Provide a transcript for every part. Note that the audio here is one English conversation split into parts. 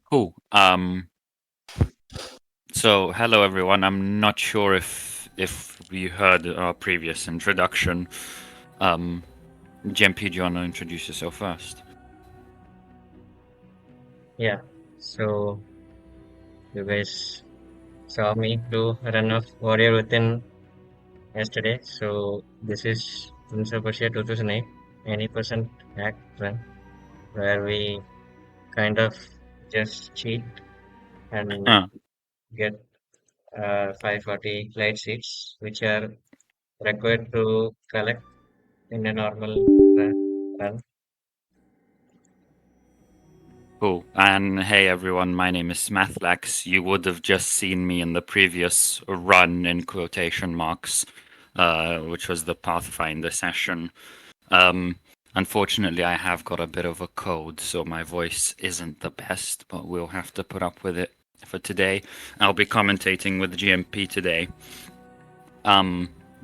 Cool. So hello everyone. I'm not sure if we heard our previous introduction. GMP, do you want to introduce yourself first? Yeah, so you guys saw me do run of Warrior Within yesterday. So this is Prince of Persia 2008, any percent hack run, where we kind of just cheat and Huh. get 540 light seeds, which are required to collect in a normal run. Cool. And hey everyone, my name is Smathlax. You would have just seen me in the previous run in quotation marks, which was the Pathfinder session. Um, Unfortunately, I have got a bit of a cold, so my voice isn't the best, but we'll have to put up with it for today. I'll be commentating with GMP today.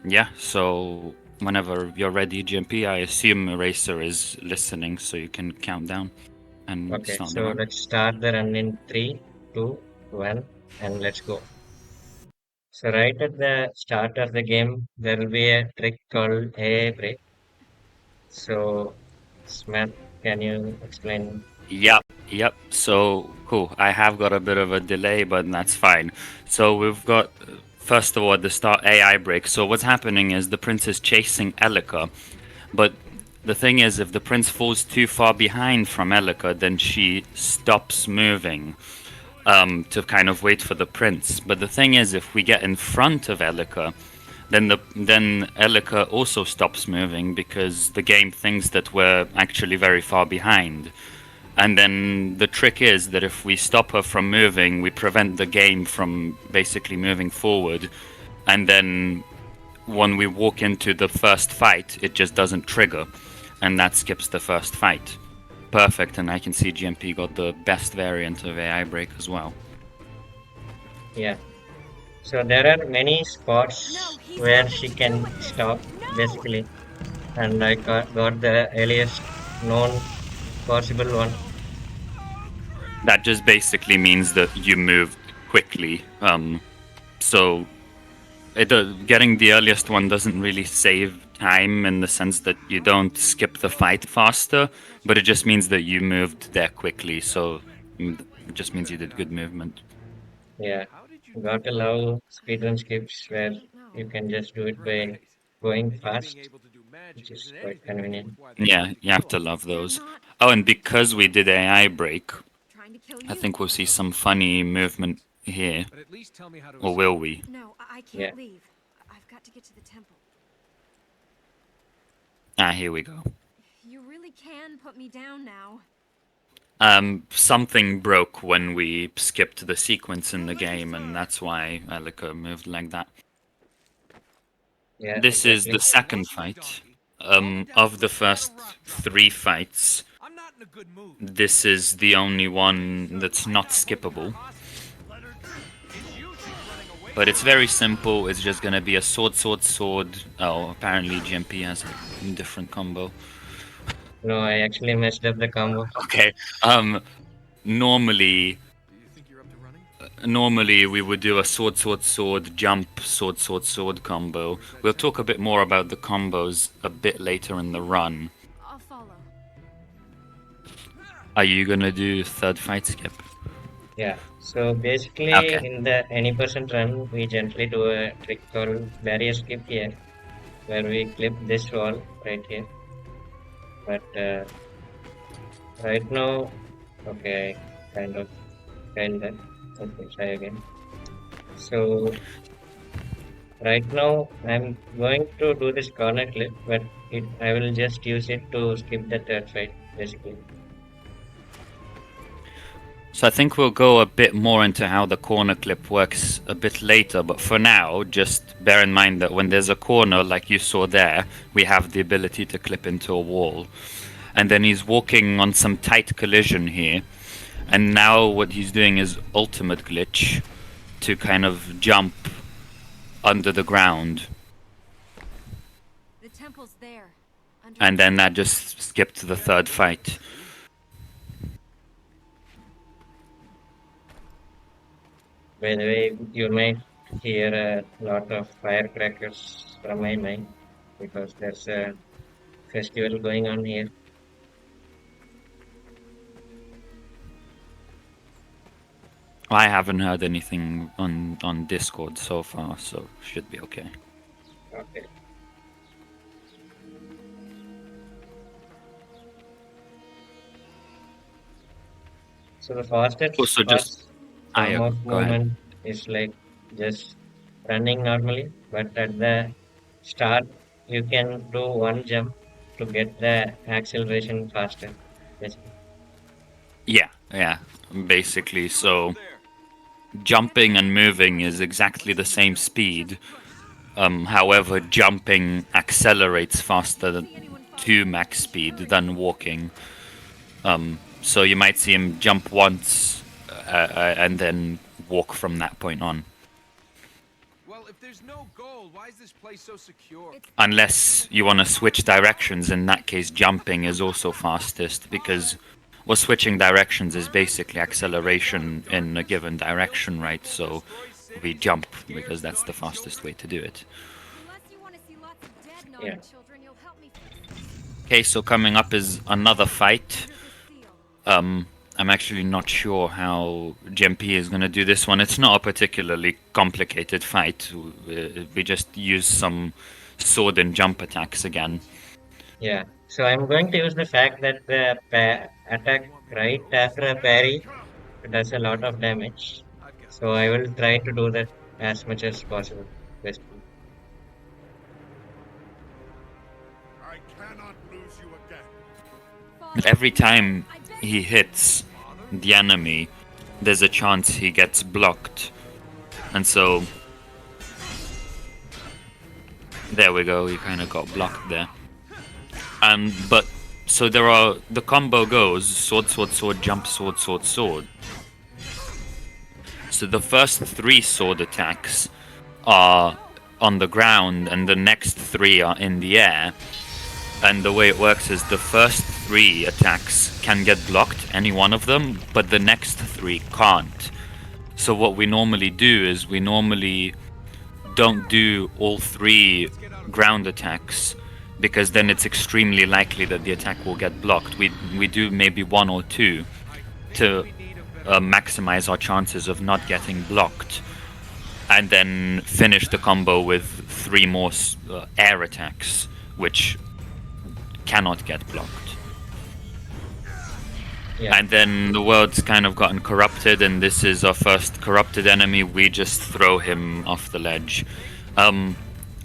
Yeah, so whenever you're ready, GMP, I assume Eraser is listening, so you can count down and Okay, start the so run. let's start the run in 3, 2, 1, and let's go. So right at the start of the game, there will be a trick called AA break. So, Smith, can you explain? Yep. So cool. I have got a bit of a delay, but that's fine. So we've got first of all at the start AI break. So what's happening is the prince is chasing Elika, but the thing is, if the prince falls too far behind from Elika, then she stops moving to kind of wait for the prince. But the thing is, if we get in front of Elika, then Elika also stops moving because the game thinks that we're actually very far behind. And then the trick is that if we stop her from moving, we prevent the game from basically moving forward. And then when we walk into the first fight, it just doesn't trigger. And that skips the first fight. Perfect, and I can see GMP got the best variant of AI break as well. Yeah. So there are many spots where she can stop, basically. And I got the earliest known possible one. That just basically means that you moved quickly. So getting the earliest one doesn't really save time in the sense that you don't skip the fight faster, but it just means that you moved there quickly. So it just means you did good movement. Yeah. Got to love speedrun skips where you can just do it by going fast, which is quite convenient. Yeah, you have to love those. Oh, and because we did AI break, I think we'll see some funny movement here. Or will we? Yeah. Ah, here we go. You really can put me down now. Something broke when we skipped the sequence in the game, and that's why Elika moved like that. Yeah, This is exactly. the second fight. Of the first three fights, this is the only one that's not skippable. But it's very simple. It's just gonna be a sword, sword, sword. Oh, apparently GMP has a different combo. No, I actually messed up the combo. Okay. Normally, normally we would do a sword, sword, sword, jump, sword, sword, sword combo. We'll talk a bit more about the combos a bit later in the run. I'll follow. Are you gonna do third fight skip? Yeah. So basically, Okay. in the any percent run, we gently do a trick called barrier skip here, where we clip this wall right here. But right now, okay, kind of failed that. Let me try again. So right now, I'm going to do this corner clip, but I will just use it to skip the third fight, basically. So I think we'll go a bit more into how the corner clip works a bit later, but for now, just bear in mind that when there's a corner like you saw there, we have the ability to clip into a wall. And then he's walking on some tight collision here, and now what he's doing is ultimate glitch to kind of jump under the ground, The temple's there. and then that just skipped the third fight. By the way, you may hear a lot of firecrackers from my mind because there's a festival going on here. I haven't heard anything on Discord so far, so should be okay. Okay. So the fastest Also, just form of go ahead. movement is like just running normally, but at the start you can do one jump to get the acceleration faster. Yes. Yeah, basically. So jumping and moving is exactly the same speed. However, jumping accelerates faster to max speed than walking. So you might see him jump once and then walk from that point on. Well, if there's no goal, why is this place so secure? Unless you want to switch directions, in that case, jumping is also fastest because switching directions is basically acceleration in a given direction, right? So we jump because that's the fastest way to do it. Unless you want to see lots of dead Yeah. naughty children, you'll help me fix Okay, so coming up is another fight. this seal. I'm actually not sure how GMP is going to do this one. It's not a particularly complicated fight. We just use some sword and jump attacks again. Yeah. So I'm going to use the fact that the attack right after a parry does a lot of damage. So I will try to do that as much as possible. Basically. I cannot lose you again. Every time he hits the enemy, there's a chance he gets blocked. And so... There we go, he kind of got blocked there. But... So there are... The combo goes sword, sword, sword, jump, sword, sword, sword. So the first 3 sword attacks are on the ground and the next 3 are in the air. And the way it works is the first 3 attacks can get blocked, any one of them, but the next 3 can't. So what we normally do is we normally don't do all 3 ground attacks because then it's extremely likely that the attack will get blocked. We do maybe 1 or 2 to maximize our chances of not getting blocked, and then finish the combo with 3 more air attacks, which cannot get blocked. Yeah. And then the world's kind of gotten corrupted, and this is our first corrupted enemy. We just throw him off the ledge.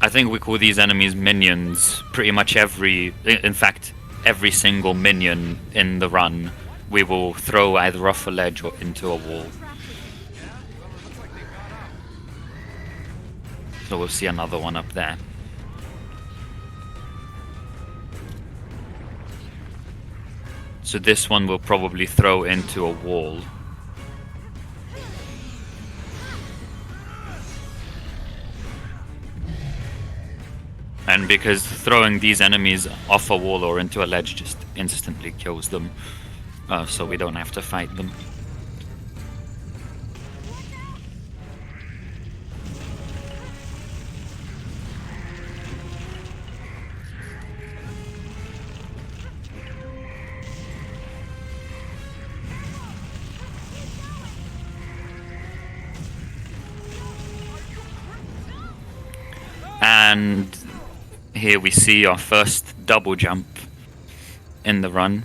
I think we call these enemies minions. Pretty much in fact, every single minion in the run, we will throw either off a ledge or into a wall. So we'll see another one up there. So this one will probably throw into a wall. And because throwing these enemies off a wall or into a ledge just instantly kills them, so we don't have to fight them. And here we see our first double jump in the run.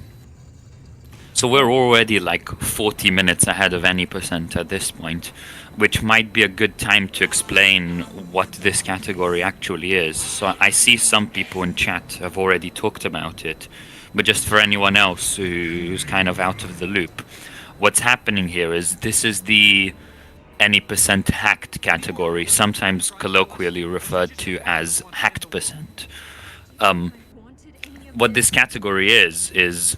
So we're already like 40 minutes ahead of any percent at this point, which might be a good time to explain what this category actually is. So I see some people in chat have already talked about it, but just for anyone else who's kind of out of the loop, what's happening here is this is the any percent hacked category, sometimes colloquially referred to as hacked percent. What this category is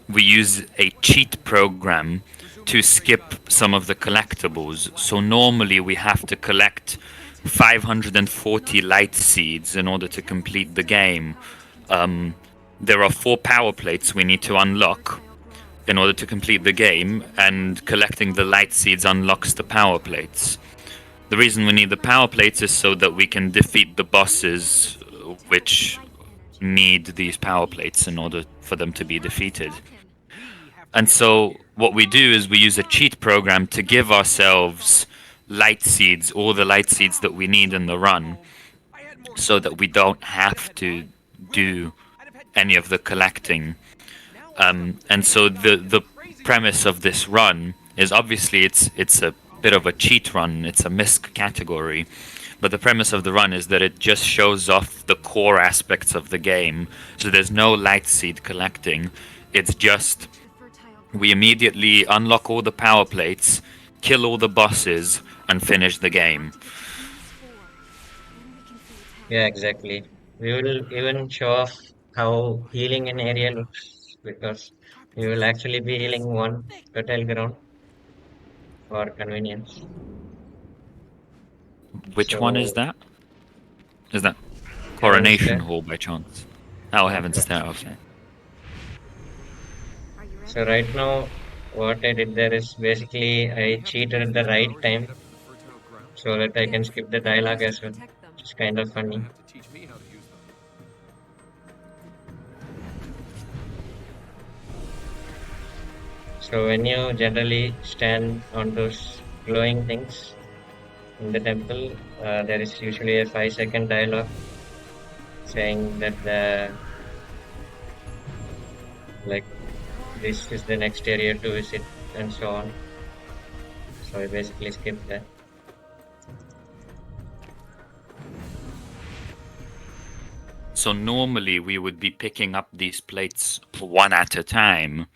we use a cheat program to skip some of the collectibles. So normally we have to collect 540 light seeds in order to complete the game. There are 4 power plates we need to unlock. in order to complete the game, and collecting the light seeds unlocks the power plates. The reason we need the power plates is so that we can defeat the bosses which need these power plates in order for them to be defeated. And so what we do is we use a cheat program to give ourselves light seeds, all the light seeds that we need in the run, so that we don't have to do any of the collecting. And so the premise of this run is, obviously it's a bit of a cheat run, it's a misc category, but the premise of the run is that it just shows off the core aspects of the game. So there's no light seed collecting, it's just we immediately unlock all the power plates, kill all the bosses, and finish the game. Yeah, exactly. We will even show off how healing an area looks, because we will actually be healing one battleground for convenience. Which one is So that? Is that Heaven's Coronation Gate. Hall by chance? Oh, Heaven's Yes. Stair, okay. Are you ready? So right now, what I did there is basically I cheated at the right time so that I can skip the dialogue as well. Protect them. It's kind of funny. Have to teach me how to use them. So when you generally stand on those glowing things in the temple, there is usually a 5-second dialogue saying that like this is the next area to visit and so on. So I basically skipped that. So normally we would be picking up these plates one at a time.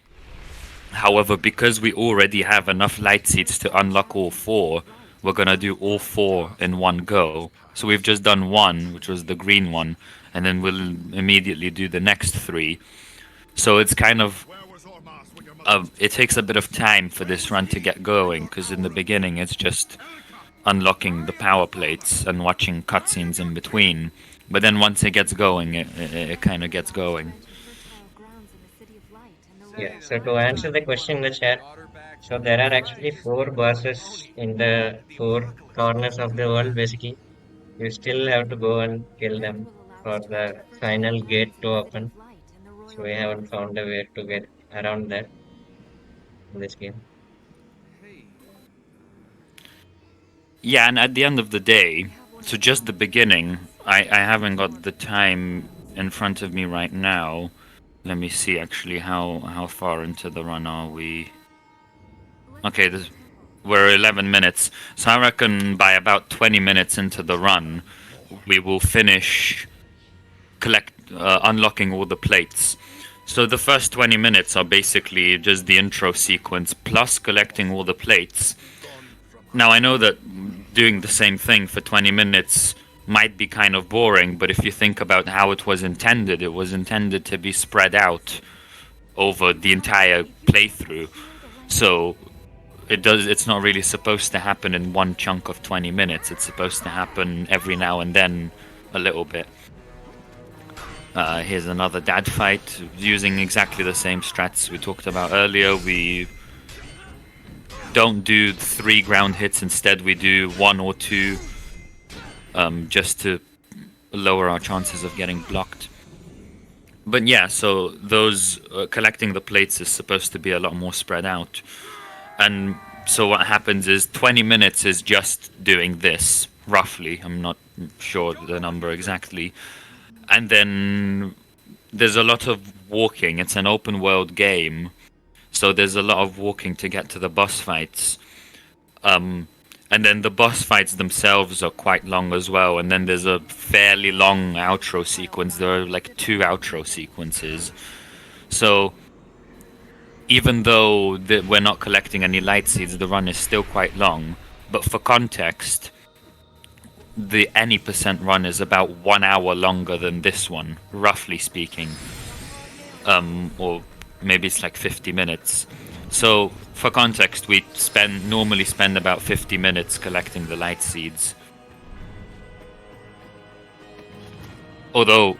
However, because we already have enough light seeds to unlock all 4, we're gonna do all 4 in one go. So we've just done 1, which was the green one, and then we'll immediately do the next 3. So it's kind of Where was Ormas when your mother it takes a bit of time for this run to get going, because in the beginning it's just unlocking the power plates and watching cutscenes in between. But then once it gets going, it kind of gets going. Yeah. So to answer the question in the chat, so there are actually 4 bosses in the 4 corners of the world. Basically, you still have to go and kill them for the final gate to open. So we haven't found a way to get around that in this game. Yeah, and at the end of the day, so just the beginning, I haven't got the time in front of me right now. Let me see actually how far into the run are we. Okay, we're 11 minutes. So I reckon by about 20 minutes into the run, we will finish unlocking all the plates. So the first 20 minutes are basically just the intro sequence plus collecting all the plates. Now I know that doing the same thing for 20 minutes might be kind of boring, but if you think about how it was intended to be spread out over the entire playthrough. So it's not really supposed to happen in one chunk of 20 minutes. It's supposed to happen every now and then a little bit. Here's another dad fight using exactly the same strats we talked about earlier. We don't do 3 ground hits, instead we do 1 or 2, just to lower our chances of getting blocked. But yeah, so those collecting the plates is supposed to be a lot more spread out. And so what happens is 20 minutes is just doing this, roughly. I'm not sure the number exactly. And then there's a lot of walking. It's an open world game, so there's a lot of walking to get to the boss fights. And then the boss fights themselves are quite long as well. And then there's a fairly long outro sequence. There are like 2 outro sequences. So even though we're not collecting any light seeds, the run is still quite long. But for context, the any percent run is about 1 hour longer than this one, roughly speaking. Or maybe it's like 50 minutes. So for context, we normally spend about 50 minutes collecting the light seeds. Although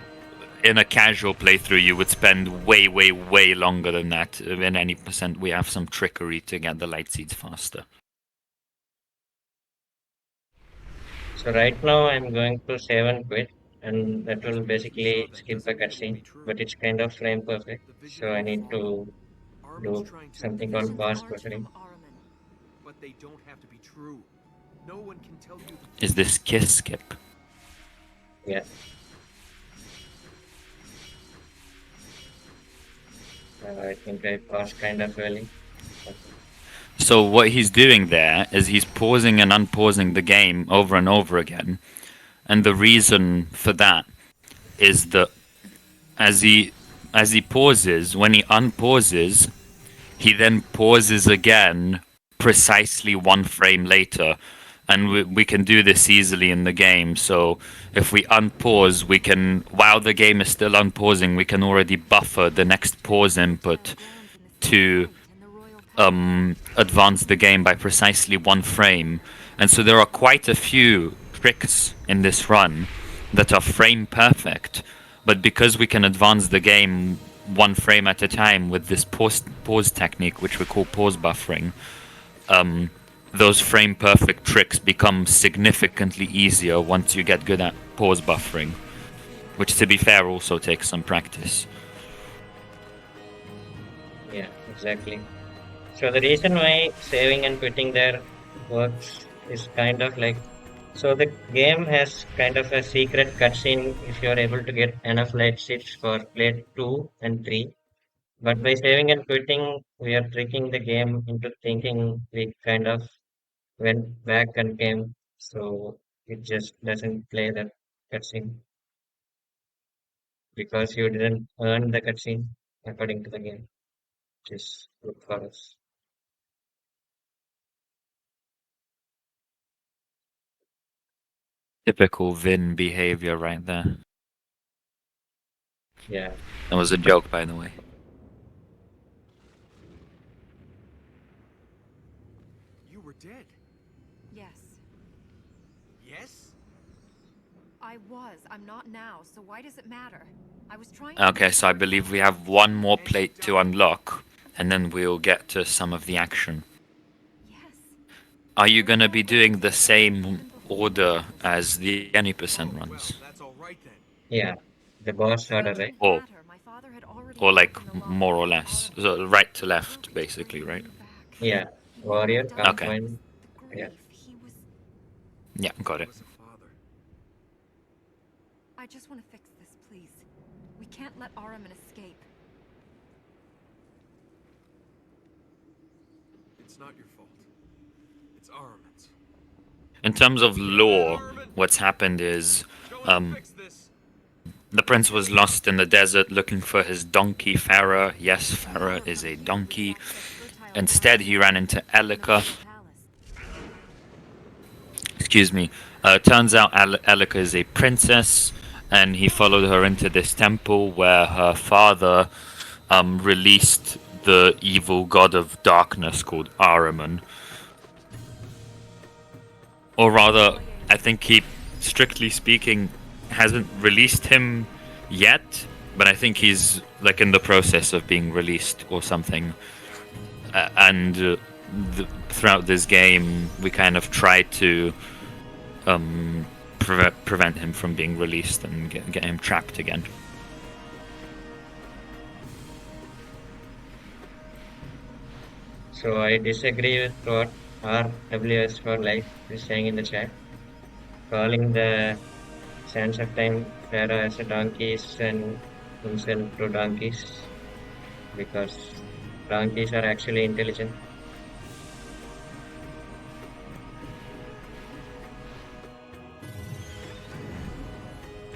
in a casual playthrough, you would spend way, way, way longer than that. In any percent, we have some trickery to get the light seeds faster. So right now I'm going to save and quit, and that will basically skip a cutscene, but it's kind of frame perfect. So I need to Armin's do trying to something The called visions fast aren't buffering. from Araman. but they don't have to be true. No one can tell you the Is this kiss skip? Yeah. I think I paused kind of early. So what he's doing there is he's pausing and unpausing the game over and over again, and the reason for that is that as he pauses, when he unpauses, he then pauses again precisely one frame later, and we can do this easily in the game. So if we unpause, we can, while the game is still unpausing, we can already buffer the next pause input to advance the game by precisely one frame. And so there are quite a few tricks in this run that are frame perfect, but because we can advance the game one frame at a time with this pause technique, which we call pause buffering, those frame perfect tricks become significantly easier once you get good at pause buffering, which, to be fair, also takes some practice. Yeah, exactly. So the reason why saving and quitting there works is kind of like, so the game has kind of a secret cutscene if you're able to get enough light seeds for play 2 and 3. But by saving and quitting, we are tricking the game into thinking we kind of went back and came. So it just doesn't play that cutscene because you didn't earn the cutscene according to the game, which is good for us. Typical Vin behavior right there. Yeah. That was a joke, by the way. You were dead. Yes, Yes? I was. I'm not now, so why does it matter? I was trying Okay, so I believe we have one more plate to unlock, and then we'll get to some of the action. Yes. Are you gonna be doing the same order as the any percent Well, runs? that's all right then. Yeah. The boss That order, right? didn't Or matter. My father had already like broken the law. more or less, so right to left, basically, right? Back. Yeah. He wouldn't Warrior, have done Okay. this. Conquest. The Yeah. grief. He was. Yeah, got He it. was a father. I just want to fix this, please. We can't let Araman escape. It's not your fault. It's Aramin's. In terms of lore, what's happened is Show us fix this. the prince was lost in the desert looking for his donkey Farah. Yes, Farah is a donkey. Instead, he ran into Elika. Excuse me. Turns out Elika is a princess, and he followed her into this temple where her father released the evil god of darkness called Ahriman. Or rather, I think he, strictly speaking, hasn't released him yet, but I think he's like in the process of being released or something. And throughout this game, we kind of try to prevent him from being released and get him trapped again. So I disagree with what RWS for Life is saying in the chat. Calling the Sands of Time Pharaoh as a donkey is an insult to donkeys because donkeys are actually intelligent.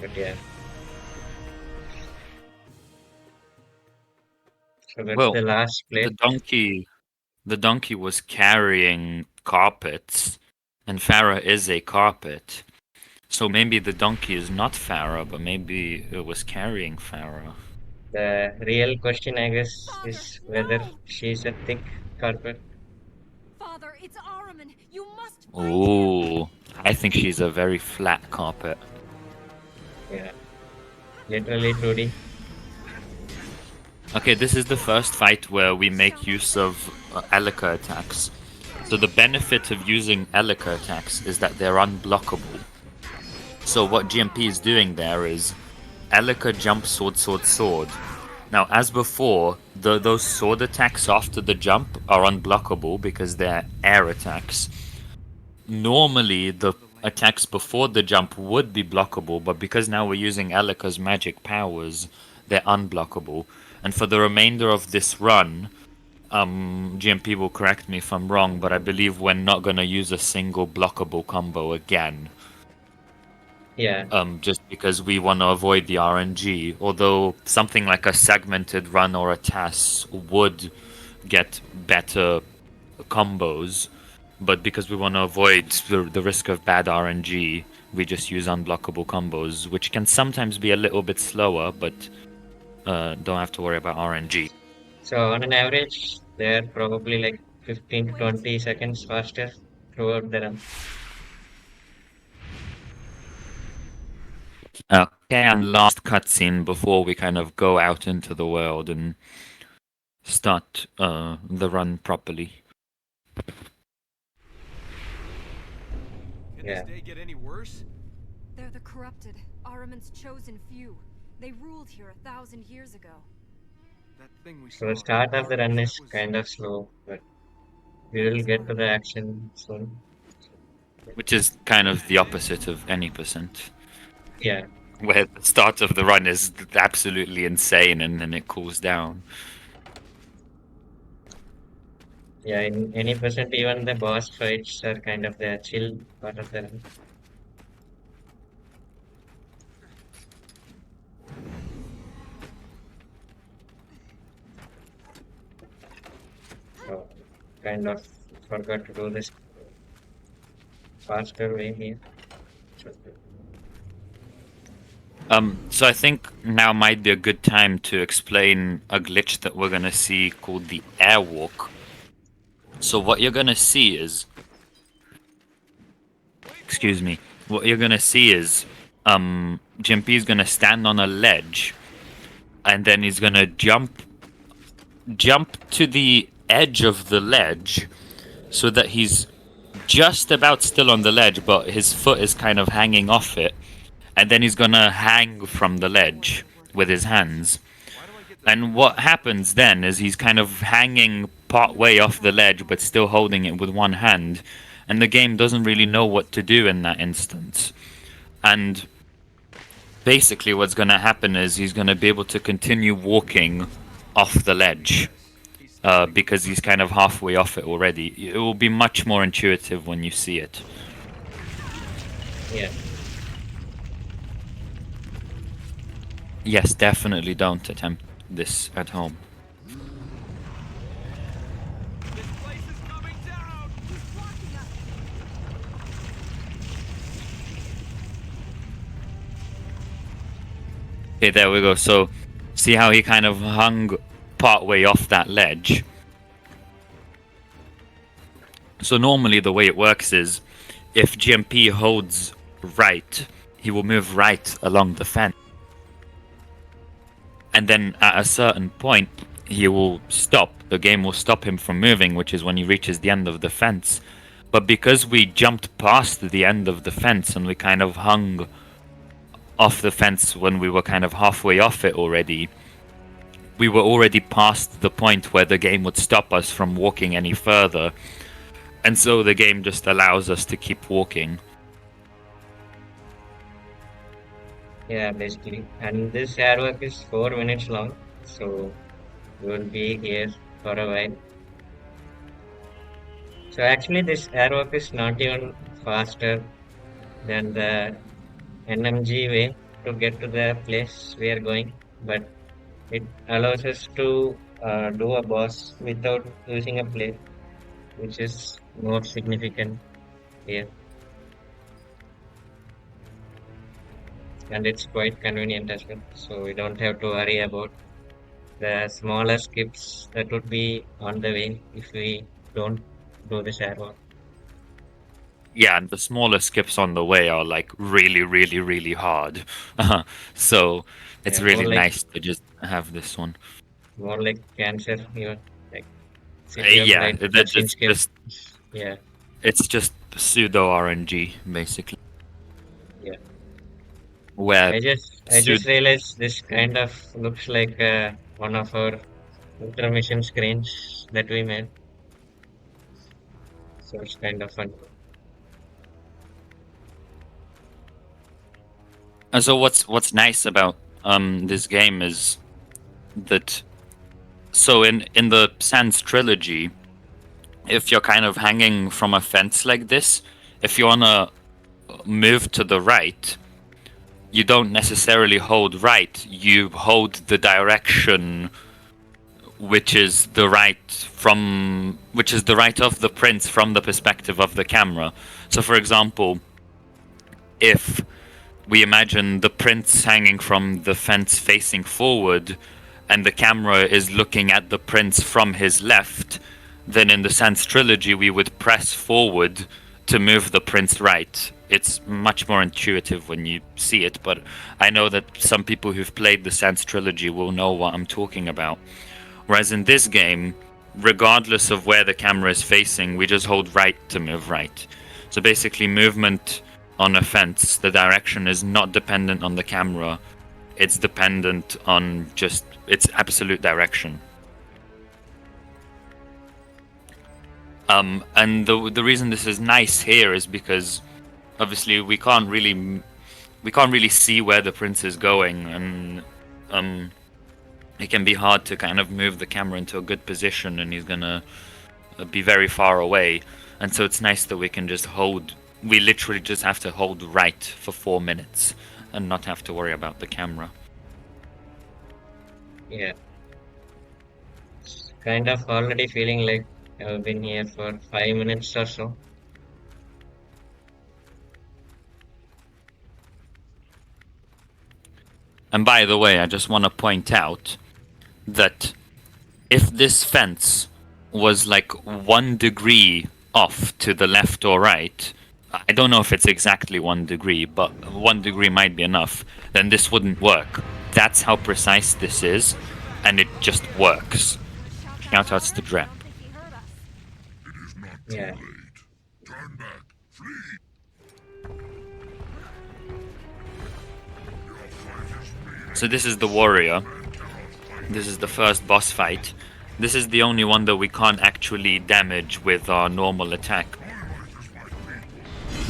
But yeah. So that's Well, the last the plate. donkey was carrying carpets, and Farah is a carpet. So maybe the donkey is not Farah, but maybe it was carrying Farah. The real question, I guess, Father, is whether no! she's a thick carpet. Father, it's Araman. You must find him. Ooh, I think she's a very flat carpet. Yeah. literally 2D. Okay, this is the first fight where we make use of Elika attacks. So the benefit of using Elika attacks is that they're unblockable. So what GMP is doing there is Elika jump, sword, sword, sword. Now, as before, those sword attacks after the jump are unblockable because they're air attacks. Normally, the attacks before the jump would be blockable, but because now we're using Elika's magic powers, they're unblockable. And for the remainder of this run, GMP will correct me if I'm wrong, but I believe we're not going to use a single blockable combo again. Yeah, Just because we want to avoid the RNG. Although something like a segmented run or a TAS would get better combos, but because we want to avoid the risk of bad RNG, we just use unblockable combos, which can sometimes be a little bit slower, but don't have to worry about RNG. so on an average, they're probably like 15 to 20 seconds faster throughout the run. Okay, and last cutscene before we kind of go out into the world and start the run properly. Can Yeah. this day get any worse? They're the corrupted, Ahriman's chosen few. They ruled here 1,000 years ago. That thing we So saw. the start of the run that is was- kind of slow, but we will get to the action soon. Which is kind of the opposite of any percent. Yeah, Where the start of the run is absolutely insane and then it cools down. yeah. In any percent, even the boss fights are kind of the chill part of the run. So kind of forgot to do this faster way here. So I think now might be a good time to explain a glitch that we're gonna see called the airwalk. So what you're gonna see is, excuse me, what you're gonna see is, GMP is gonna stand on a ledge, and then he's gonna jump to the edge of the ledge, so that he's just about still on the ledge, but his foot is kind of hanging off it, and then he's gonna hang from the ledge with his hands. And what happens then is he's kind of hanging part way off the ledge, but still holding it with one hand, and the game doesn't really know what to do in that instance. And basically, what's gonna happen is he's gonna be able to continue walking off the ledge. Because he's kind of halfway off it already. It will be much more intuitive when you see it. Yeah, Yes, definitely don't attempt this at home. This place is coming down! Okay, there we go. So, see how he kind of hung part way off that ledge? So normally the way it works is, if GMP holds right, he will move right along the fence. And then at a certain point, he will stop. The game will stop him from moving, which is when he reaches the end of the fence. But because we jumped past the end of the fence and we kind of hung off the fence when we were kind of halfway off it already, we were already past the point where the game would stop us from walking any further. And so the game just allows us to keep walking. yeah, basically. And this airwork is 4 minutes long, so we will be here for a while. So actually, this airwork is not even faster than the NMG way to get to the place we are going, but it allows us to do a boss without using a plate, which is more significant here. And it's quite convenient as well, so we don't have to worry about the smaller skips that would be on the way if we don't do the share walk. Yeah, and the smaller skips on the way are like really, really, really hard. So it's Yeah, really nice to just have this one. more like cancer, even like City of Yeah, Light that cutscene it's skip. just Yeah, it's just pseudo RNG basically, yeah. where I just pseudo. realized this kind of looks like one of our intermission screens that we made. So it's kind of fun. And so what's nice about this game is that so in the Sans trilogy, if you're kind of hanging from a fence like this, if you wanna move to the right, you don't necessarily hold right. You hold the direction which is the right of the prince from the perspective of the camera. So for example, if we imagine the prince hanging from the fence facing forward and the camera is looking at the prince from his left, then in the Sans trilogy we would press forward to move the prince right. It's much more intuitive when you see it, but I know that some people who've played the Sans trilogy will know what I'm talking about. Whereas in this game, regardless of where the camera is facing, we just hold right to move right. So basically, movement on a fence, the direction is not dependent on the camera. It's dependent on just its absolute direction. And the reason this is nice here is because obviously we can't really see where the prince is going, and it can be hard to kind of move the camera into a good position, and he's gonna be very far away. And so it's nice that we can just hold. We literally just have to hold right for 4 minutes and not have to worry about the camera. Yeah, it's kind of already feeling like I've been here for 5 minutes or so. And by the way, I just want to point out that if this fence was like 1 degree off to the left or right, I don't know if it's exactly 1 degree, but 1 degree might be enough, then this wouldn't work. That's how precise this is, and it just works. Shoutouts to Drep. Yeah, Turn back. Flee. So this is the warrior. This is the first boss fight. This is the only one that we can't actually damage with our normal attack.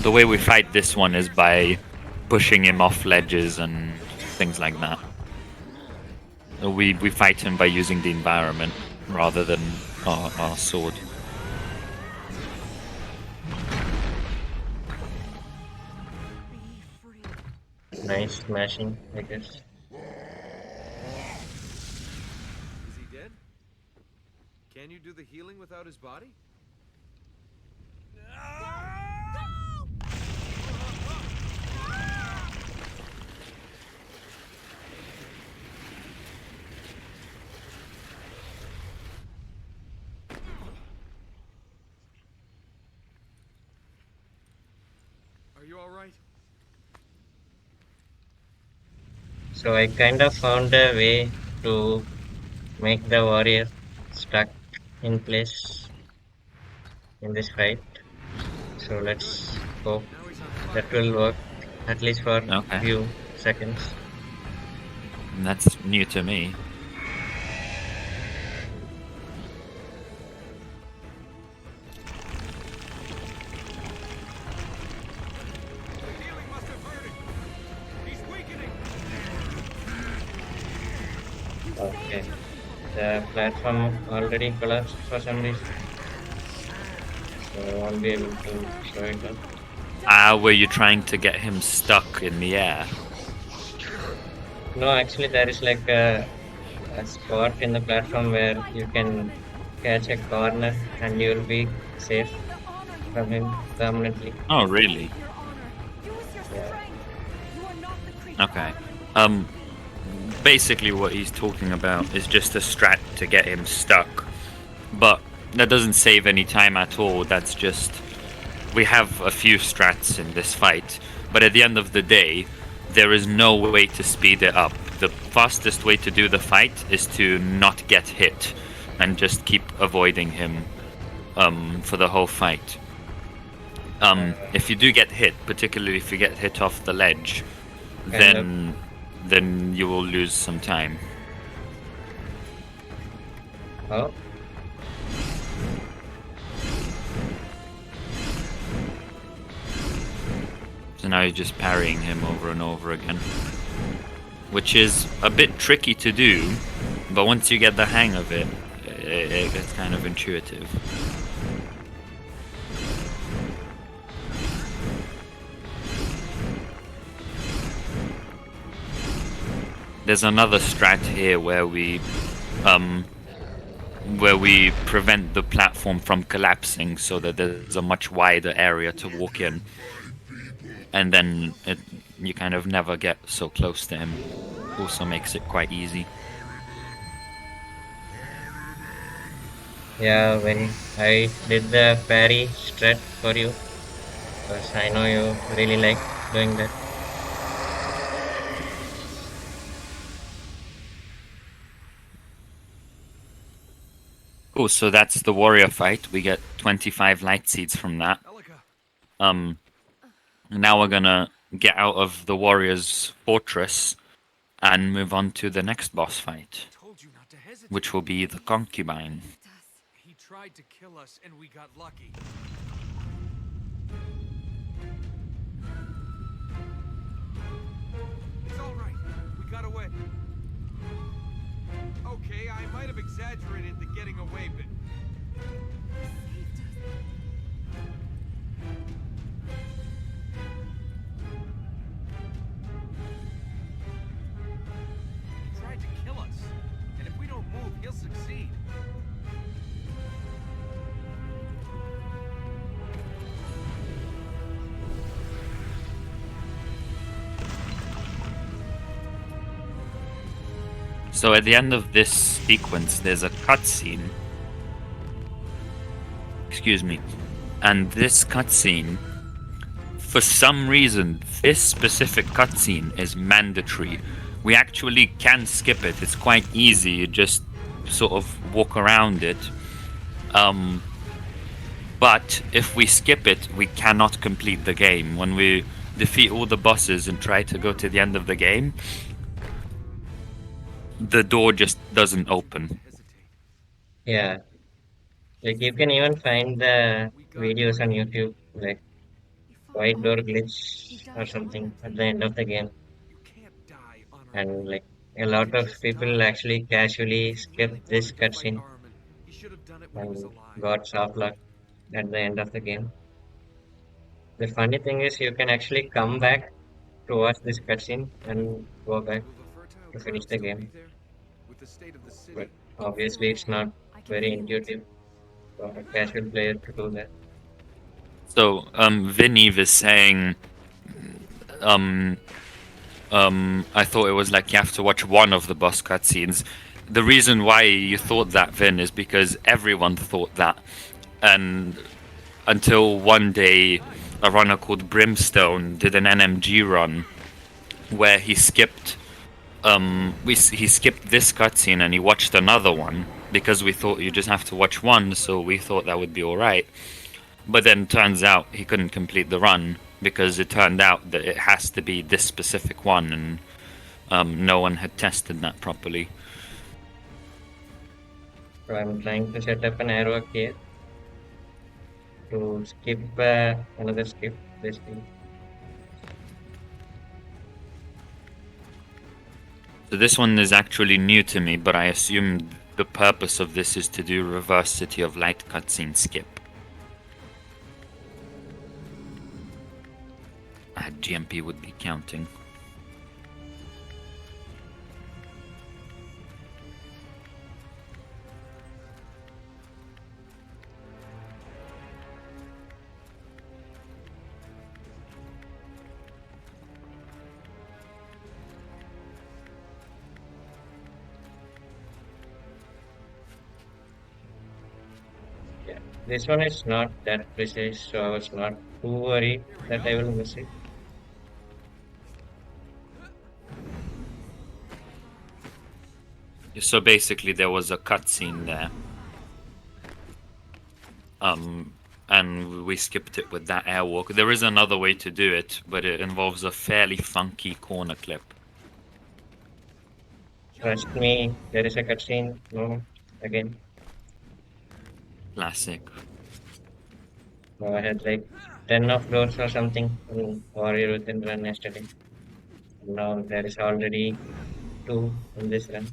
The way we fight this one is by pushing him off ledges and things like that. We fight him by using the environment rather than our sword. nice smashing, I guess. Is he dead? Can you do the healing without his body? Are you all right? So I kind of found a way to make the warrior stuck in place in this fight. So let's hope Now he's on that will work at least for a Okay. few seconds. And that's new to me. The healing must have hurt him. He's weakening. Okay. The platform already collapsed for some reason. So I won't be able to show it up. Were you trying to get him stuck in the air? No, actually there is like a spot in the platform where you can catch a corner and you'll be safe from him permanently. Oh, really? Your honor. Use your Yeah. strength. You are not the creature. Okay. Basically what he's talking about is just a strat to get him stuck. But that doesn't save any time at all. That's just we have a few strats in this fight, but at the end of the day, there is no way to speed it up. The fastest way to do the fight is to not get hit and just keep avoiding him for the whole fight. If you do get hit, particularly if you get hit off the ledge, then you will lose some time. Oh, So now you're just parrying him over and over again, which is a bit tricky to do, but once you get the hang of it, it gets kind of intuitive. There's another strat here where we prevent the platform from collapsing so that there's a much wider area to walk in, and then you kind of never get so close to him. Also makes it quite easy. yeah, when I did the parry strat for you, because I know you really like doing that. Cool, so that's the warrior fight. We get 25 light seeds from that. Elika, Now we're gonna get out of the warrior's fortress and move on to the next boss fight, told you not to hesitate. which will be the concubine. He tried to kill us, and we got lucky. It's all right. We got away. Okay, I might have exaggerated the getting away bit. He tried to kill us, and if we don't move, he'll succeed. So at the end of this sequence, there's a cutscene. Excuse me. And this cutscene, for some reason, this specific cutscene is mandatory. We actually can skip it. It's quite easy. You just sort of walk around it. But if we skip it, we cannot complete the game. When we defeat all the bosses and try to go to the end of the game, the door just doesn't open. Yeah, like you can even find the videos on YouTube, like white door glitch or something at the end of the game, You can't die and honorably. like a lot of people actually casually He skip really this wanted to fight cutscene Armin. He should have done it when he was and alive. got soft luck at the end of the game. The funny thing is, you can actually come back to watch this cutscene and go back Will the fertile to finish ground the still be game, there? With the state of the but city, obviously it's not I can very feel it. intuitive for a casual player to do that. So, Vineve is saying, I thought it was like you have to watch one of the boss cutscenes. The reason why you thought that, Vin, is because everyone thought that. And until one day, a runner called Brimstone did an NMG run where he skipped he skipped this cutscene and he watched another one because we thought you just have to watch one, so we thought that would be alright. But then turns out he couldn't complete the run because it turned out that it has to be this specific one, and no one had tested that properly. So I'm trying to set up an arrow here to skip another skip this thing. So this one is actually new to me, but I assume the purpose of this is to do reverse City of Light cutscene skip. GMP would be counting. this one is not that precise, so I was not too worried that I will miss it. So basically, there was a cutscene there. And we skipped it with that airwalk. There is another way to do it, but it involves a fairly funky corner clip. Trust me, there is a cutscene. No, again, Classic. no, I had like 10 of those or something in Warrior Within run yesterday. Now there is already 2 in this run.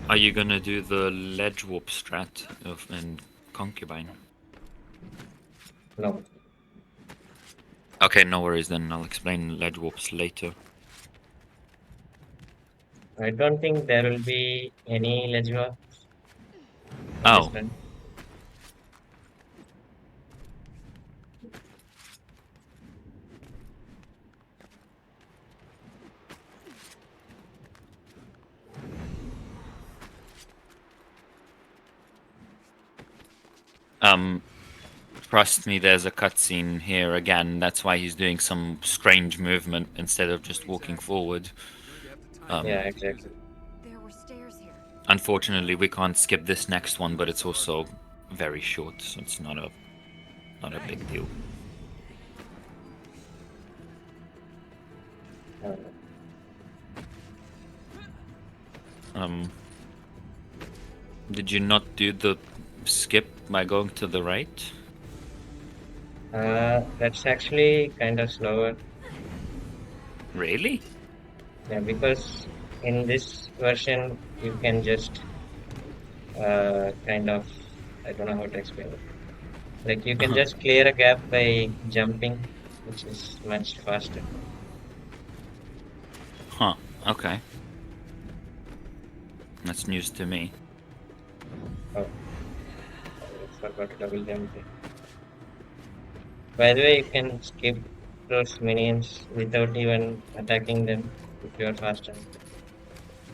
Are you gonna do the ledge warp strat in Concubine? No, Okay, no worries then. I'll explain ledge warps later. I don't think there will be any Legua in this Oh, run. trust me, there's a cutscene here again. That's why he's doing some strange movement instead of just walking forward. Yeah, exactly. There were stairs here. Unfortunately, we can't skip this next one, but it's also very short, so it's not a big deal. Uh, Did you not do the skip by going to the right? that's actually kind of slower. Really? Yeah, because in this version you can just kind of, I don't know how to explain it. Like you can just clear a gap by jumping, which is much faster. Huh. Okay. That's news to me. Oh, I forgot to double jump there. By the way, you can skip those minions without even attacking them if you are faster,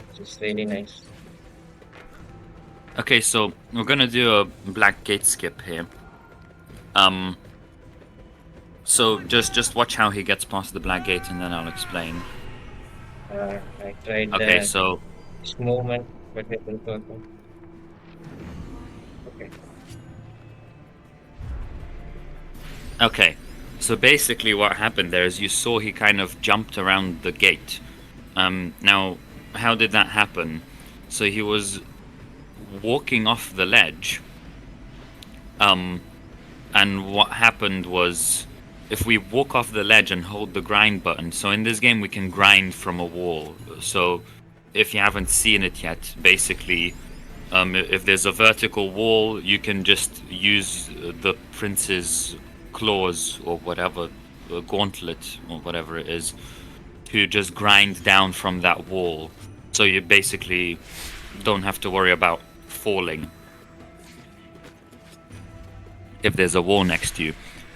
which is really nice. Okay, so we're gonna do a black gate skip here. So just watch how he gets past the black gate, and then I'll explain. I tried Okay, the so movement, but it didn't work out. Okay. okay, so basically what happened there is you saw he kind of jumped around the gate. Now, how did that happen? So he was walking off the ledge. And what happened was, if we walk off the ledge and hold the grind button, so in this game we can grind from a wall. So if you haven't seen it yet, basically, if there's a vertical wall, you can just use the prince's claws or whatever, gauntlet or whatever it is, to just grind down from that wall. So you basically don't have to worry about falling if there's a wall next to you.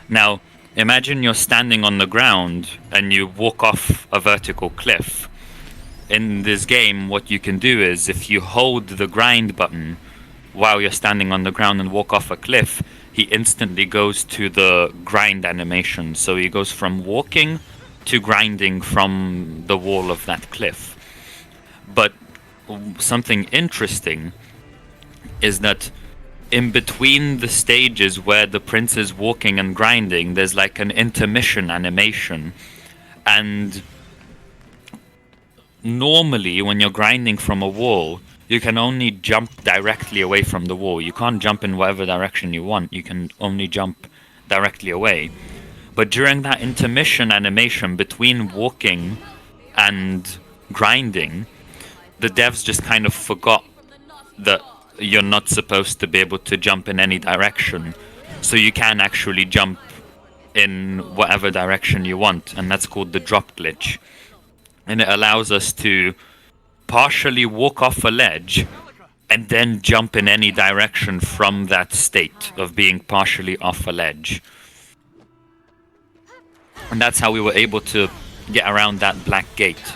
Now, imagine you're standing on the ground and you walk off a vertical cliff. In this game, what you can do is, if you hold the grind button while you're standing on the ground and walk off a cliff, he instantly goes to the grind animation. So he goes from walking to grinding from the wall of that cliff. But something interesting is that in between the stages where the prince is walking and grinding, there's like an intermission animation. And normally, when you're grinding from a wall, you can only jump directly away from the wall. You can't jump in whatever direction you want. You can only jump directly away. But during that intermission animation between walking and grinding, the devs just kind of forgot that you're not supposed to be able to jump in any direction. So you can actually jump in whatever direction you want, and that's called the drop glitch. And it allows us to partially walk off a ledge and then jump in any direction from that state of being partially off a ledge. And that's how we were able to get around that black gate.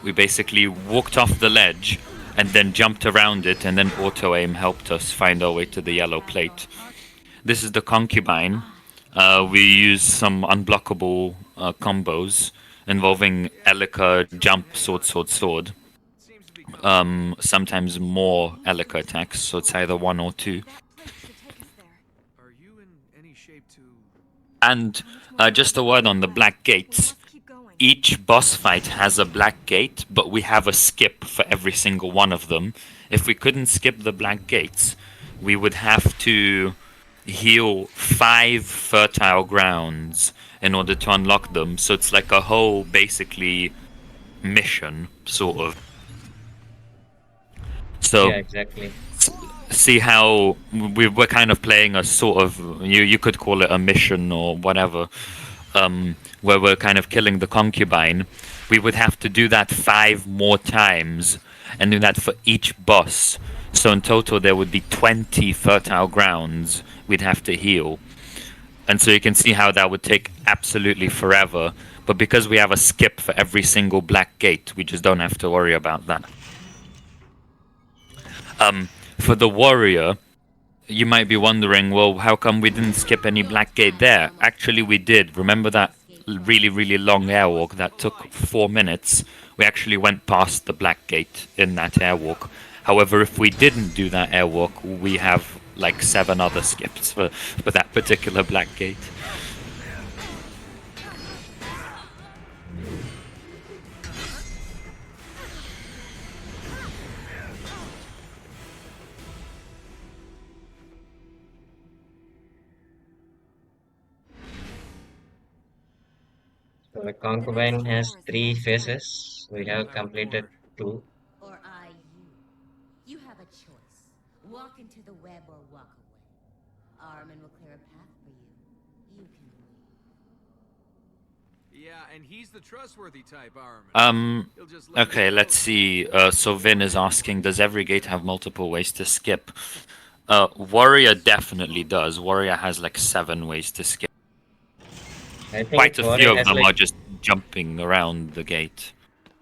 We basically walked off the ledge and then jumped around it, and then auto aim helped us find our way to the yellow plate. This is the concubine. We use some unblockable combos involving Elika, jump, sword, sword, sword. Seems to be coming. Sometimes more Elika attacks, so it's either 1 or 2. That plate should take us there. Are you in any shape to... And just a word on the black We gates. must keep going. Each boss fight has a black gate, but we have a skip for every single one of them. If we couldn't skip the black gates, we would have to heal 5 fertile grounds in order to unlock them. So it's like a whole, basically, mission, sort of. So Yeah, exactly. see how we're kind of playing a sort of, you could call it a mission or whatever, where we're kind of killing the concubine. We would have to do that 5 more times and do that for each boss. So in total there would be 20 fertile grounds we'd have to heal. And so you can see how that would take absolutely forever. But because we have a skip for every single black gate, we just don't have to worry about that. For the warrior, you might be wondering, well, how come we didn't skip any black gate there? Actually, we did. Remember that really, really long airwalk that took 4 minutes? We actually went past the black gate in that airwalk. However, if we didn't do that airwalk, we have like 7 other skips for that particular black gate. So the concubine has 3 phases. We have completed 2. Or I you. You have a choice. Walk into the web or walk away. Armin will clear a path for you. You can leave. Yeah, and he's the trustworthy type, Armin. He'll just let Okay, me let's know. see. So Vin is asking, does every gate have multiple ways to skip? Warrior definitely does. Warrior has like 7 ways to skip. I think Quite a few warrior of has them like, are just jumping around the gate.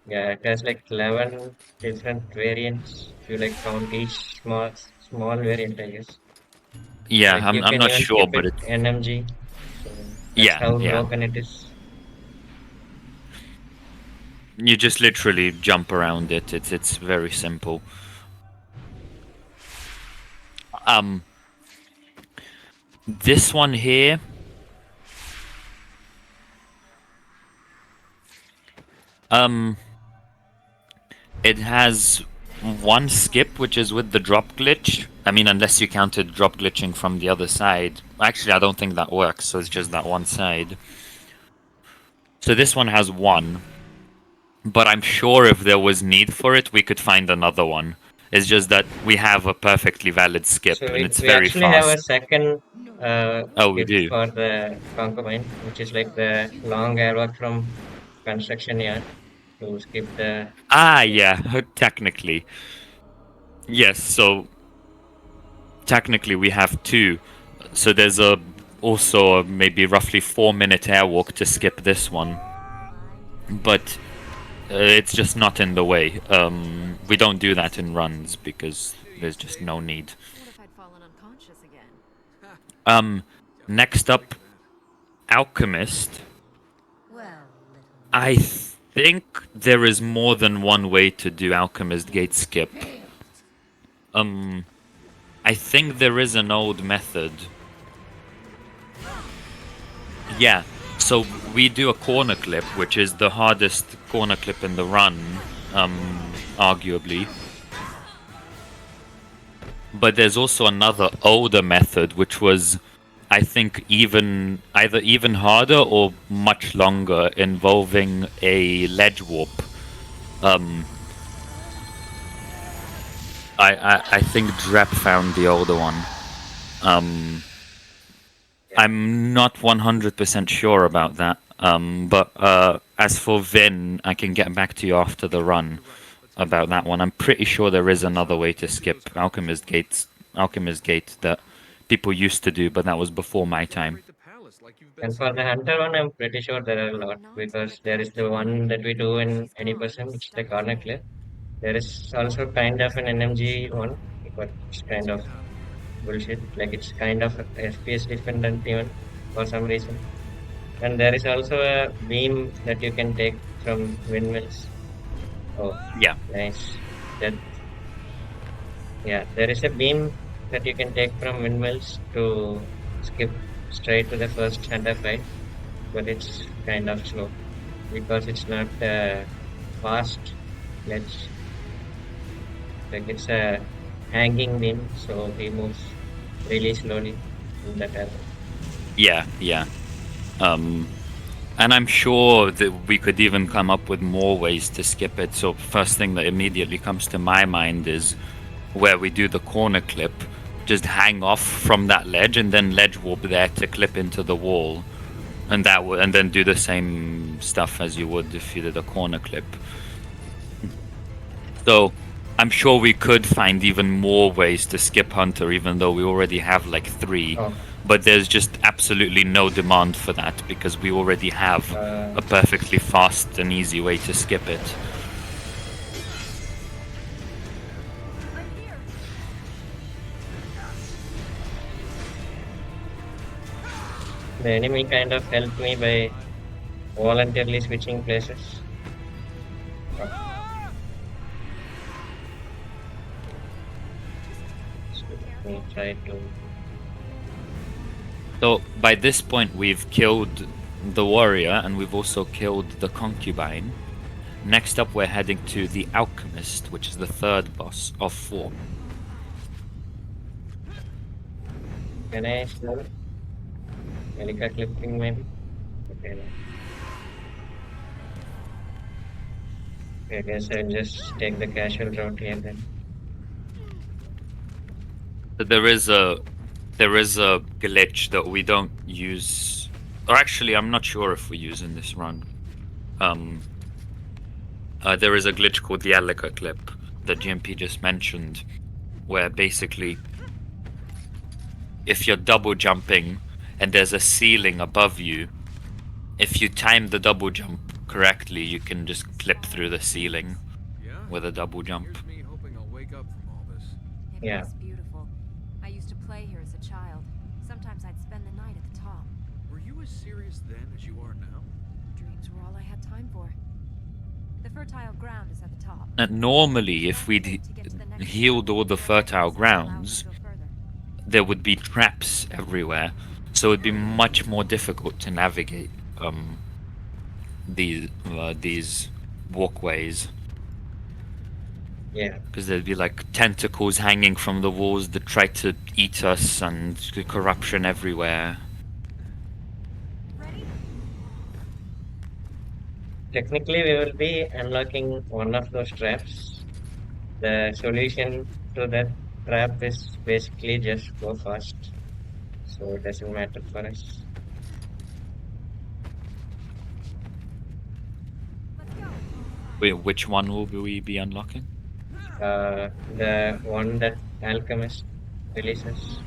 yeah, it has like 11 different variants. If you like count each small variant, I guess. Yeah, Like you I'm can not even sure, skip but it it's... NMG. So that's Yeah, how yeah. broken it is. You just literally jump around it. It's very simple. This one here. It has 1 skip, which is with the drop glitch. I mean, unless you counted drop glitching from the other side. Actually, I don't think that works, so it's just that one side. So this one has 1. But I'm sure if there was need for it, we could find another one. It's just that we have a perfectly valid skip, So and it's we very actually have a fast. second Oh, we skip do? for the concubine, which is like the long airwalk from construction yard to skip the. Ah, yeah, technically. Yes, so technically we have 2. So there's also maybe roughly 4-minute airwalk to skip this one. But it's just not in the way. We don't do that in runs because there's just no need. What if I'd fallen unconscious again? Next up, Alchemist. Well, little I think there is more than one way to do Alchemist Gate skip. I think there is an old method. Yeah, so we do a corner clip, which is the hardest corner clip in the run, arguably. But there's also another older method, which was, I think, either even harder or much longer, involving a ledge warp. I think Drep found the older one. I'm not 100% sure about that. But as for Vin, I can get back to you after the run about that one. I'm pretty sure there is another way to skip Alchemist Gate that people used to do, but that was before my time. The palace like you've been And for the saying. hunter one, I'm pretty sure there are a lot because there is the one that we do in any person, which is the corner clip. There is also kind of an NMG one, but it's kind of bullshit. Like it's kind of FPS dependent even for some reason. And there is also a beam that you can take from windmills. Oh, Yeah. nice. That yeah, there is a beam that you can take from windmills to skip straight to the first center fight, but it's kind of slow because it's not fast. Let's like it's a hanging beam, so he moves really slowly in that area. Yeah. Um, and I'm sure that we could even come up with more ways to skip it. So first thing that immediately comes to my mind is where we do the corner clip, just hang off from that ledge and then ledge warp there to clip into the wall, and and then do the same stuff as you would if you did a corner clip. So I'm sure we could find even more ways to skip Hunter, even though we already have like 3. Oh, But there's just absolutely no demand for that because we already have uh, a perfectly fast and easy way to skip it. I'm here. the enemy kind of helped me by voluntarily switching places. Oh, so let me try to. So by this point, we've killed the warrior and we've also killed the concubine. Next up, we're heading to the alchemist, which is the third boss of 4. Can I slow it? Helica clipping maybe? Okay, no. I guess I'll just take the casual route here then. So there is a glitch that we don't use, or actually, I'm not sure if we use in this run. There is a glitch called the Alika clip that GMP just mentioned, where basically, if you're double jumping and there's a ceiling above you, if you time the double jump correctly, you can just clip through the ceiling Yeah? with a double jump. Here's me hoping I'll wake up from all this. It Yeah. was beautiful. I used to play here as a child. Sometimes I'd spend the night at the top. Were you as serious then as you are now? Dreams were all I had time for. The fertile ground is at the top. And normally, if we'd healed all the fertile grounds, there would be traps everywhere, so it'd be much more difficult to navigate these walkways, Yeah. because there'd be like tentacles hanging from the walls that try to eat us, and corruption everywhere. Ready? Technically, we will be unlocking one of those traps. The solution to that trap is basically just go fast. So it doesn't matter for us. Let's go. Wait, which one will we be unlocking? The one that Alchemist releases.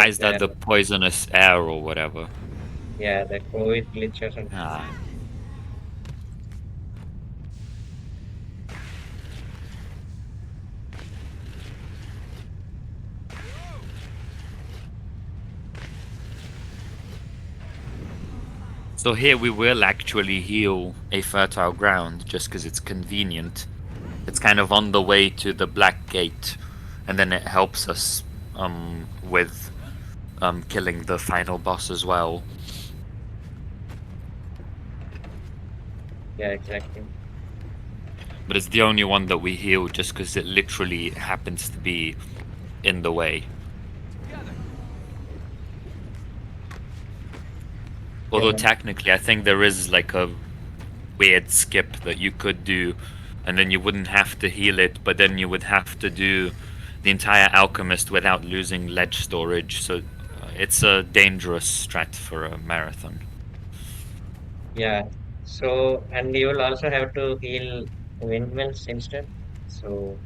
Is that the poisonous air or whatever? Yeah, the COVID glitch or something. Ah. So here we will actually heal a fertile ground just because it's convenient. It's kind of on the way to the Black Gate, and then it helps us with killing the final boss as well. Yeah, exactly. But it's the only one that we heal just because it literally happens to be in the way. Together. Although Yeah. technically, I think there is like a weird skip that you could do, and then you wouldn't have to heal it, but then you would have to do the entire alchemist without losing ledge storage. So it's a dangerous strat for a marathon. Yeah. So, and you will also have to heal windmills instead. So,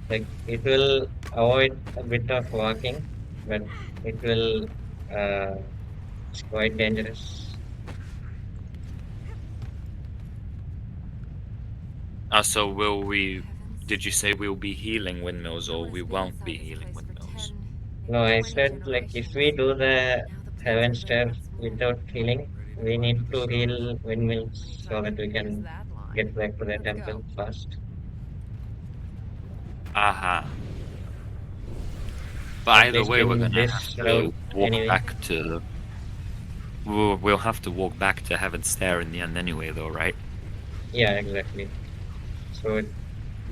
like, it will avoid a bit of walking, but it will, it's quite dangerous. So will we? Did you say we'll be healing windmills, or we won't be healing windmills? No, I said like if we do the heaven stair without healing, we need to heal windmills so that we can get back to the temple fast. Aha. But At either least way, we're in gonna this have route to walk anyway. back to. We'll have to walk back to Heaven's Stair in the end anyway, though, right? Yeah, exactly. So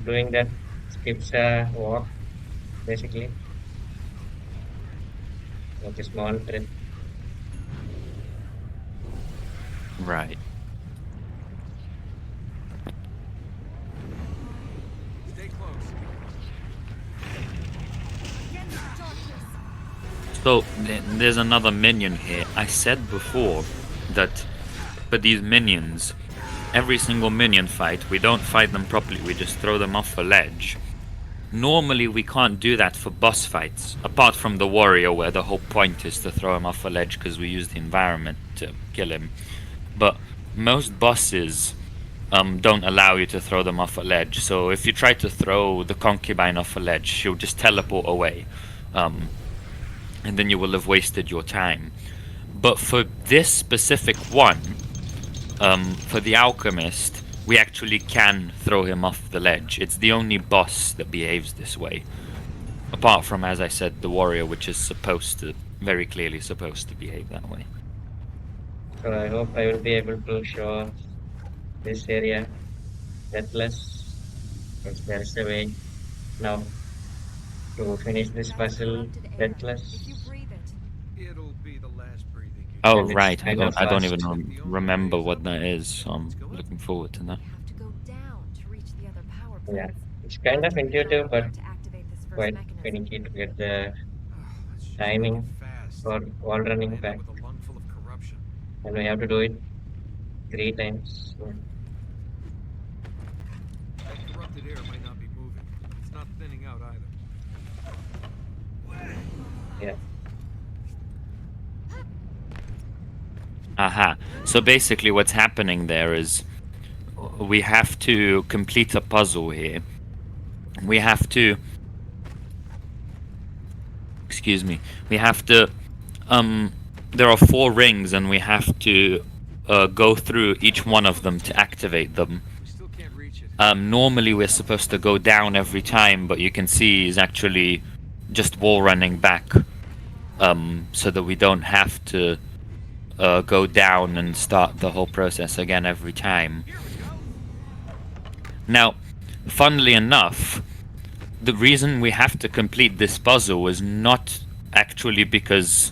doing that skips a walk basically, like a small trip. Right. Stay close. So there's another minion here. I said before that for these minions, every single minion fight, we don't fight them properly. We just throw them off a ledge. Normally, we can't do that for boss fights, apart from the warrior, where the whole point is to throw him off a ledge because we use the environment to kill him. But most bosses don't allow you to throw them off a ledge. So if you try to throw the concubine off a ledge, she'll just teleport away, and then you will have wasted your time. But for this specific one, for the alchemist, we actually can throw him off the ledge. It's the only boss that behaves this way. Apart from, as I said, the warrior, which is very clearly supposed to behave that way. So I hope I will be able to show this area deathless. Because there is a way now to finish this puzzle deathless. It'll be the last breathing you Oh, And it's right. kind of I don't fast. even remember what that is, so I'm looking forward to that. We have to go down to reach the other power Yeah, plants. it's kind of intuitive, but To activate this first quite mechanism. finicky to get the Let's just make timing it fast. for wall running End up back. with a lung full of corruption. And we have to do it 3 times. So, That corrupted air might not be moving. It's not thinning out either. yeah. Aha. So basically what's happening there is we have to complete a puzzle here. We have to... Excuse me. We have to... there are 4 rings and we have to go through each one of them to activate them. We still can't reach it. Normally we're supposed to go down every time, but you can see he's actually just wall running back, so that we don't have to go down and start the whole process again every time. Now, funnily enough, the reason we have to complete this puzzle is not actually because...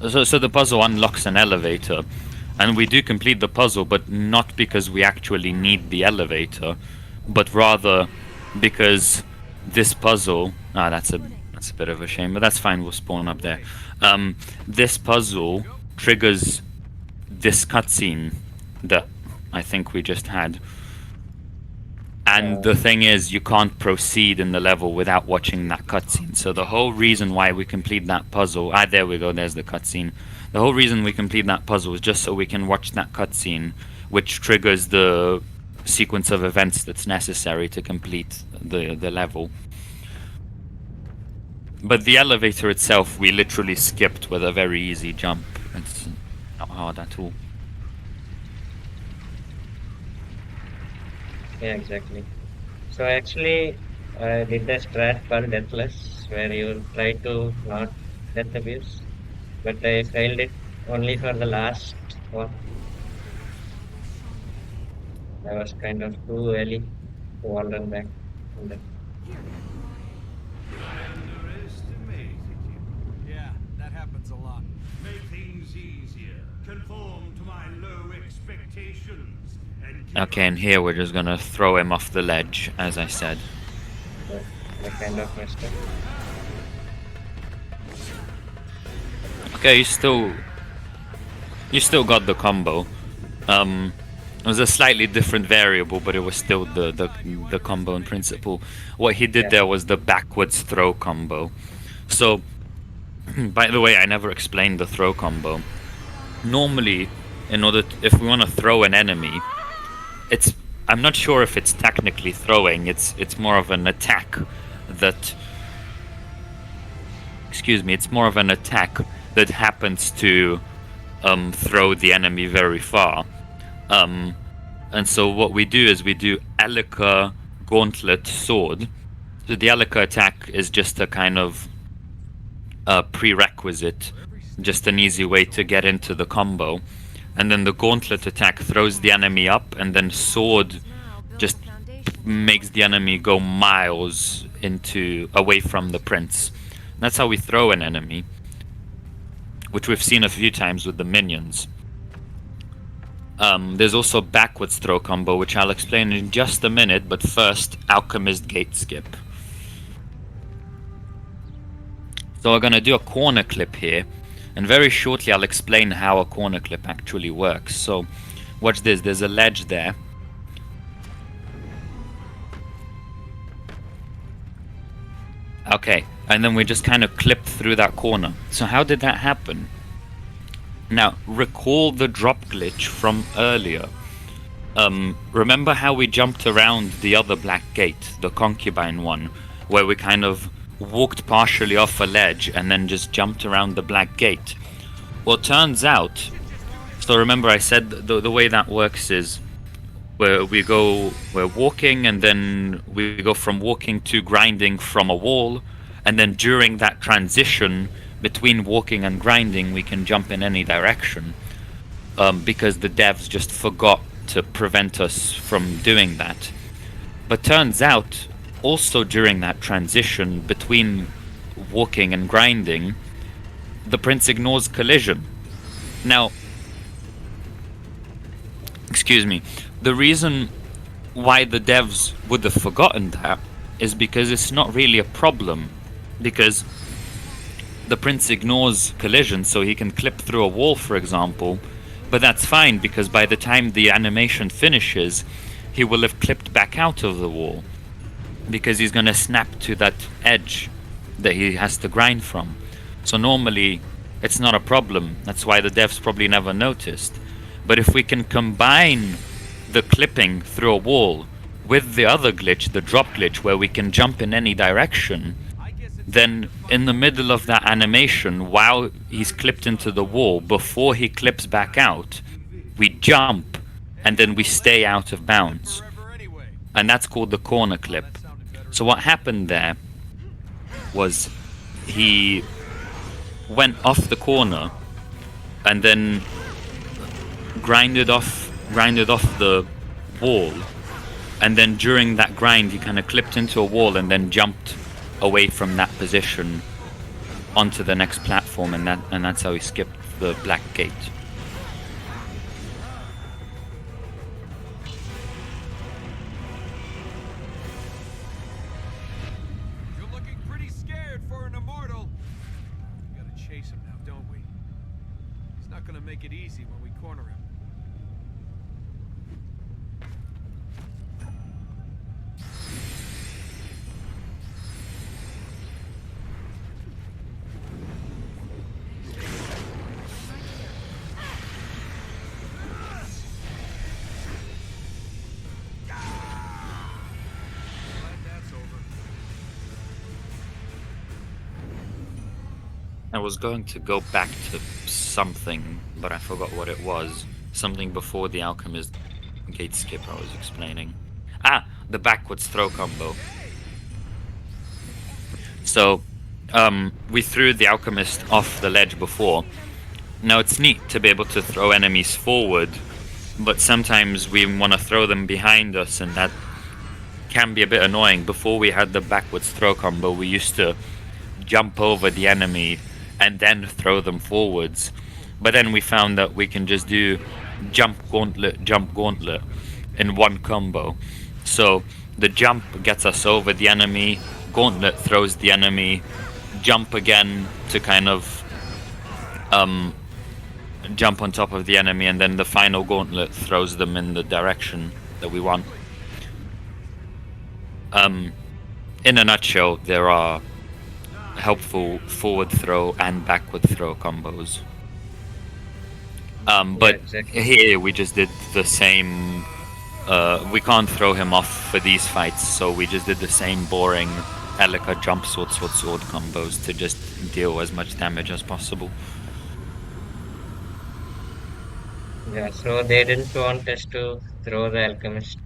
So the puzzle unlocks an elevator, and we do complete the puzzle, but not because we actually need the elevator, but rather because this puzzle... Ah, that's a bit of a shame, but that's fine, we'll spawn up there. This puzzle triggers this cutscene that I think we just had. And the thing is, you can't proceed in the level without watching that cutscene. So the whole reason why we complete that puzzle... Ah, there we go, there's the cutscene. The whole reason we complete that puzzle is just so we can watch that cutscene, which triggers the sequence of events that's necessary to complete the level. But the elevator itself, we literally skipped with a very easy jump. It's not hard at all. Yeah, exactly. So actually, I did the strat called Deathless, where you try to not death abuse, but I failed it only for the last one. I was kind of too early to wall run back from that. Yeah, that happens a lot. Make things easier. Conform to my low expectations. And Okay, and here we're just gonna throw him off the ledge, as I said. So I kind of messed up. Okay, you still got the combo. It was a slightly different variable, but it was still the combo in principle. What he did there was the backwards throw combo. So, by the way, I never explained the throw combo. Normally, if we want to throw an enemy, it's I'm not sure if it's technically throwing. It's more of an attack that. Excuse me. It's more of an attack that happens to throw the enemy very far. And so what we do is we do Elika Gauntlet Sword. So the Elika attack is just a kind of prerequisite, just an easy way to get into the combo. And then the Gauntlet attack throws the enemy up, and then Sword just makes the enemy go miles away from the prince. That's how we throw an enemy, which we've seen a few times with the minions. There's also backwards throw combo, which I'll explain in just a minute, but first, Alchemist Gate Skip. So we're gonna do a corner clip here, and very shortly I'll explain how a corner clip actually works. So, watch this, there's a ledge there. Okay, and then we just kind of clipped through that corner. So how did that happen? Now, recall the drop glitch from earlier. Remember how we jumped around the other black gate, the concubine one, where we kind of walked partially off a ledge and then just jumped around the black gate? Well, turns out, so remember I said the way that works is we're walking, and then we go from walking to grinding from a wall, and then during that transition between walking and grinding we can jump in any direction, because the devs just forgot to prevent us from doing that. But turns out also during that transition between walking and grinding, the prince ignores collision. Now, excuse me, the reason why the devs would have forgotten that is because it's not really a problem, because the prince ignores collision, so he can clip through a wall, for example, but that's fine because by the time the animation finishes, he will have clipped back out of the wall, because he's going to snap to that edge that he has to grind from. So normally it's not a problem. That's why the devs probably never noticed. But if we can combine the clipping through a wall with the other glitch, the drop glitch, where we can jump in any direction, then in the middle of that animation, while he's clipped into the wall, before he clips back out, we jump and then we stay out of bounds. And that's called the corner clip. So what happened there was he went off the corner and then grinded off the wall, and then during that grind he kind of clipped into a wall and then jumped away from that position onto the next platform, and that's how he skipped the black gate. You're looking pretty scared for an immortal. We gotta chase him now, don't we? He's not gonna make it easy when we corner him. I was going to go back to something, but I forgot what it was. Something before the Alchemist Gate Skip I was explaining. Ah, the backwards throw combo. So, we threw the Alchemist off the ledge before. Now it's neat to be able to throw enemies forward, but sometimes we want to throw them behind us, and that can be a bit annoying. Before we had the backwards throw combo, we used to jump over the enemy and then throw them forwards. But then we found that we can just do jump gauntlet in one combo. So the jump gets us over the enemy, gauntlet throws the enemy, jump again to kind of jump on top of the enemy, and then the final gauntlet throws them in the direction that we want. In a nutshell, there are helpful forward throw and backward throw combos. But exactly. here we just did the same we can't throw him off for these fights, so we just did the same boring Elika jump sword combos to just deal as much damage as possible. Yeah, so they didn't want us to throw the alchemist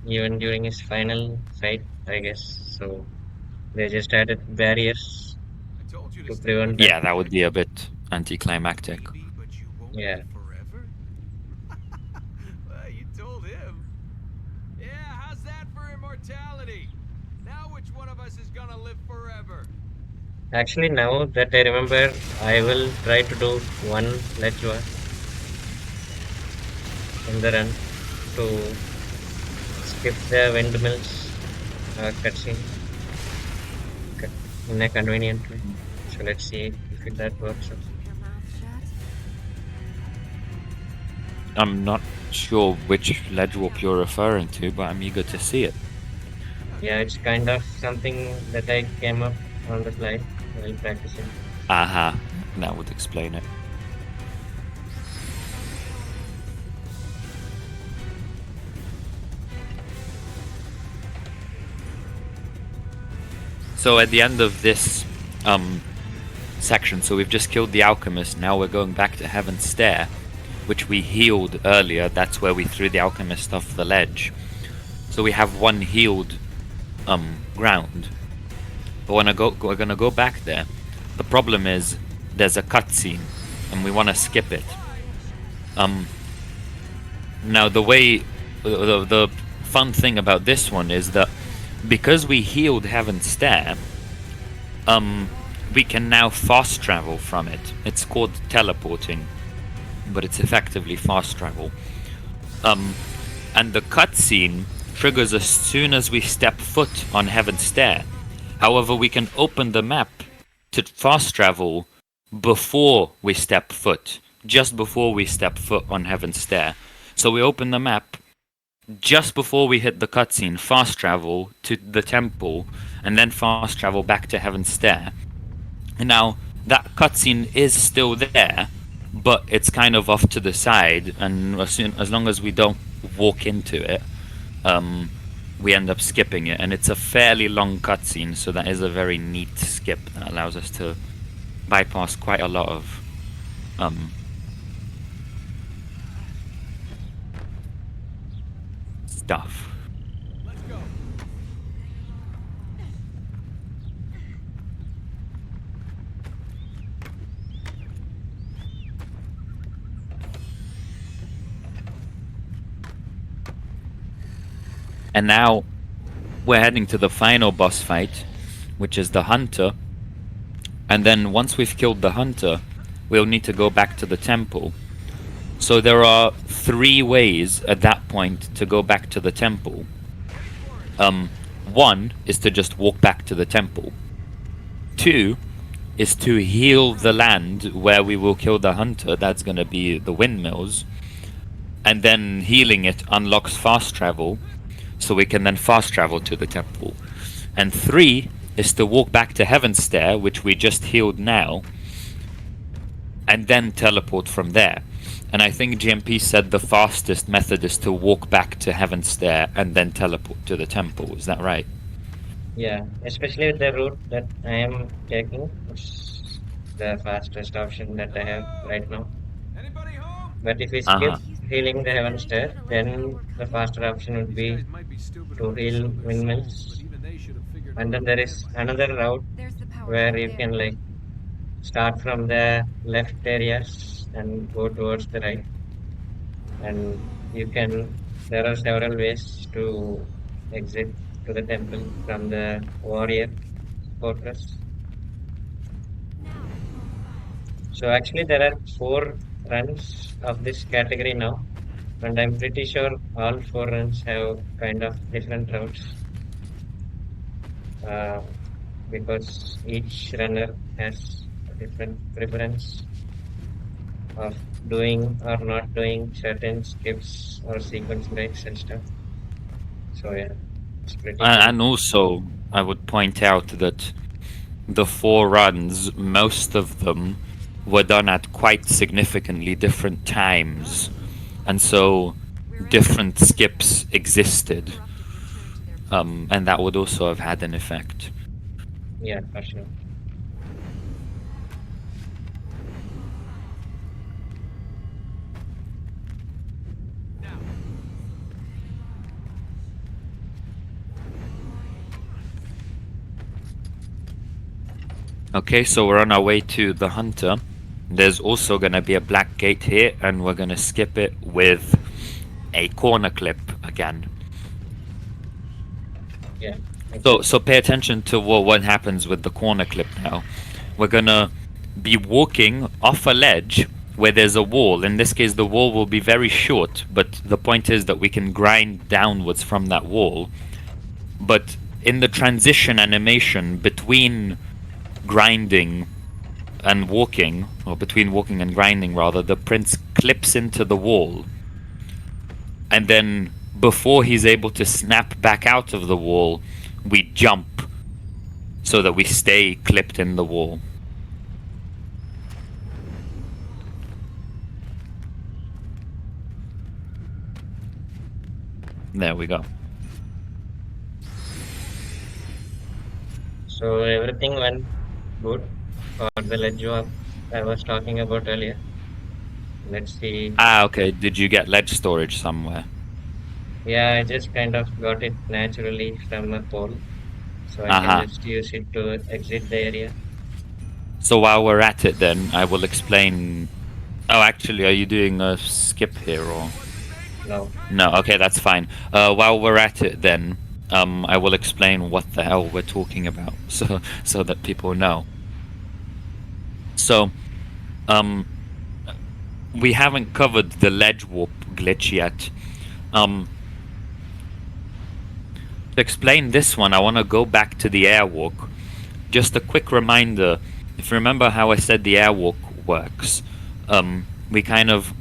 even during his final fight, I guess. So they just added barriers I told you to to stay prevent with that. Yeah, that would be a bit anticlimactic. Maybe, but you won't Yeah. live forever? Well, you told him. Yeah, how's that for immortality? Now which one of us is gonna live forever? Actually, now that I remember, I will try to do one Lechua in the run to skip the windmills cutscene in a convenient way. So let's see if that works out. Keep your mouth shut. I'm not sure which ledge warp you're referring to, but I'm eager to see it. Yeah, it's kind of something that I came up on the fly while practicing. Aha, that would explain it. So at the end of this section, so we've just killed the alchemist, now we're going back to Heaven's Stair, which we healed earlier. That's where we threw the alchemist off the ledge. So we have one healed ground. But we're gonna go back there. The problem is there's a cutscene and we wanna skip it. Now the fun thing about this one is that because we healed Heaven's Stair, we can now fast travel from it. It's called teleporting, but it's effectively fast travel. And the cutscene triggers as soon as we step foot on Heaven's Stair. However, we can open the map to fast travel before we step foot, just before we step foot on Heaven's Stair. So we open the map just before we hit the cutscene, fast travel to the temple, and then fast travel back to Heaven's Stair. And now that cutscene is still there, but it's kind of off to the side, and as long as we don't walk into it, we end up skipping it. And it's a fairly long cutscene, so that is a very neat skip that allows us to bypass quite a lot of stuff. Let's go. And now we're heading to the final boss fight, which is the hunter. And then once we've killed the hunter, we'll need to go back to the temple. So there are 3 ways at that point to go back to the temple. One is to just walk back to the temple. 2 is to heal the land where we will kill the hunter. That's going to be the windmills. And then healing it unlocks fast travel, so we can then fast travel to the temple. And 3 is to walk back to Heaven's Stair, which we just healed now, and then teleport from there. And I think GMP said the fastest method is to walk back to Heaven's Stair and then teleport to the temple. Is that right? Yeah, especially with the route that I am taking, it's the fastest option that I have right now. Anybody home? But if we skip Uh-huh. healing the Heaven Stair, then the faster option would These be guys might be stupid to enough heal sell their windmills. souls, but even they should have figured And out then a there is way. another route There's the power where plant you there. can like start from the left areas and go towards the right. And there are several ways to exit to the temple from the warrior fortress. So actually there are 4 runs of this category now, and I'm pretty sure all 4 runs have kind of different routes, because each runner has a different preference of doing or not doing certain skips or sequence breaks and stuff. So yeah, it's pretty cool. And also, I would point out that the 4 runs, most of them were done at quite significantly different times. And so different skips existed, Corrupted return to their and that would also have had an effect. Yeah, for sure. Okay, so we're on our way to the hunter. There's also going to be a black gate here, and we're going to skip it with a corner clip again. Yeah. So pay attention to what happens with the corner clip now. We're going to be walking off a ledge where there's a wall. In this case, the wall will be very short, but the point is that we can grind downwards from that wall. But in the transition animation between grinding and walking, or between walking and grinding rather, the prince clips into the wall, and then before he's able to snap back out of the wall, we jump so that we stay clipped in the wall. There we go. So everything went good for the ledge walk I was talking about earlier. Let's see. Okay. Did you get ledge storage somewhere? Yeah, I just kind of got it naturally from a pole, so I can just use it to exit the area. So while we're at it then, I will explain... Oh, actually, are you doing a skip here, or...? No. No, okay, that's fine. While we're at it then, I will explain what the hell we're talking about, so that people know. So, we haven't covered the ledge warp glitch yet. To explain this one, I want to go back to the airwalk. Just a quick reminder, if you remember how I said the airwalk works, we kind of...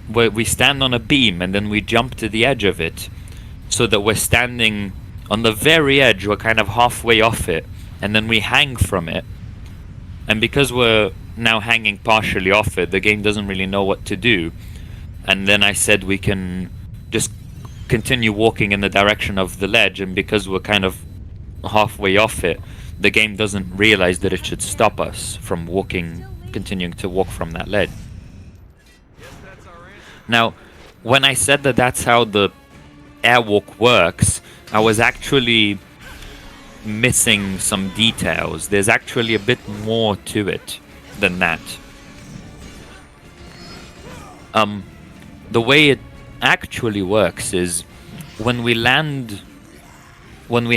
we stand on a beam and then we jump to the edge of it, so that we're standing on the very edge, we're kind of halfway off it, and then we hang from it. And because we're now hanging partially off it, the game doesn't really know what to do. And then I said we can just continue walking in the direction of the ledge, and because we're kind of halfway off it, the game doesn't realize that it should stop us from continuing to walk from that ledge. Now, when I said that that's how the airwalk works, I was actually missing some details. There's actually a bit more to it than that. The way it actually works is when we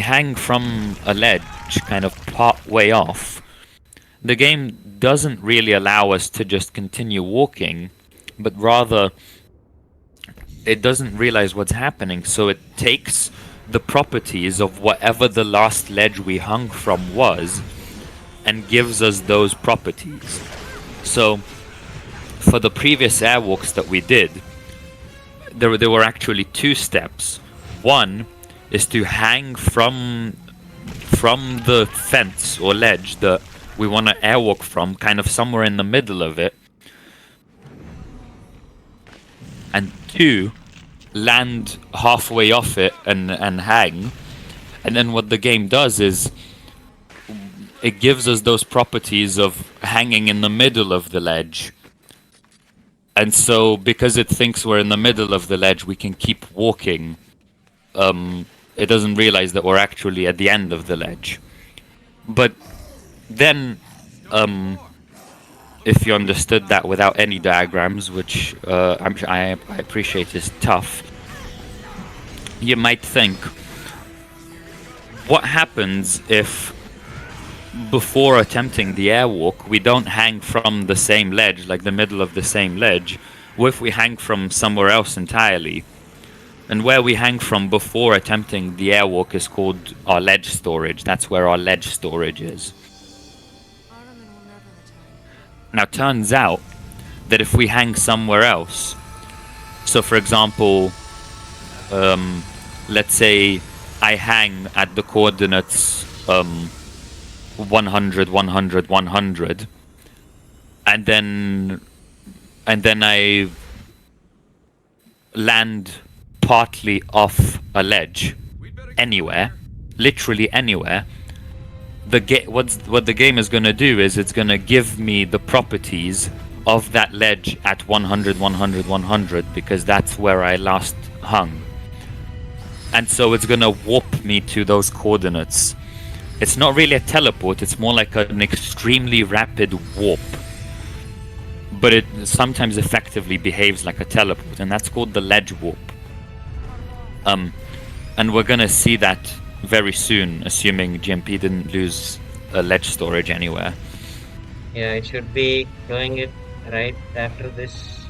hang from a ledge kind of part way off, the game doesn't really allow us to just continue walking, but rather it doesn't realize what's happening, so it takes the properties of whatever the last ledge we hung from was and gives us those properties. So for the previous airwalks that we did, there were actually two steps. One is to hang from the fence or ledge that we want to airwalk from, kind of somewhere in the middle of it, and two, land halfway off it and hang. And then what the game does is it gives us those properties of hanging in the middle of the ledge. And so because it thinks we're in the middle of the ledge, we can keep walking. It doesn't realize that we're actually at the end of the ledge. But then if you understood that without any diagrams, which I appreciate is tough, you might think, what happens if before attempting the airwalk we don't hang from the same ledge, like the middle of the same ledge? What if we hang from somewhere else entirely? And where we hang from before attempting the airwalk is called our ledge storage. That's where our ledge storage is. Now, turns out that if we hang somewhere else, so for example, let's say I hang at the coordinates 100, 100, 100, and then land partly off a ledge, We'd better get anywhere, there. literally anywhere, what the game is going to do is it's going to give me the properties of that ledge at 100, 100, 100, because that's where I last hung. And so it's going to warp me to those coordinates. It's not really a teleport, it's more like an extremely rapid warp. But it sometimes effectively behaves like a teleport, and that's called the ledge warp. And we're gonna see that very soon, assuming GMP didn't lose a ledge storage anywhere. Yeah, it should be doing it right after this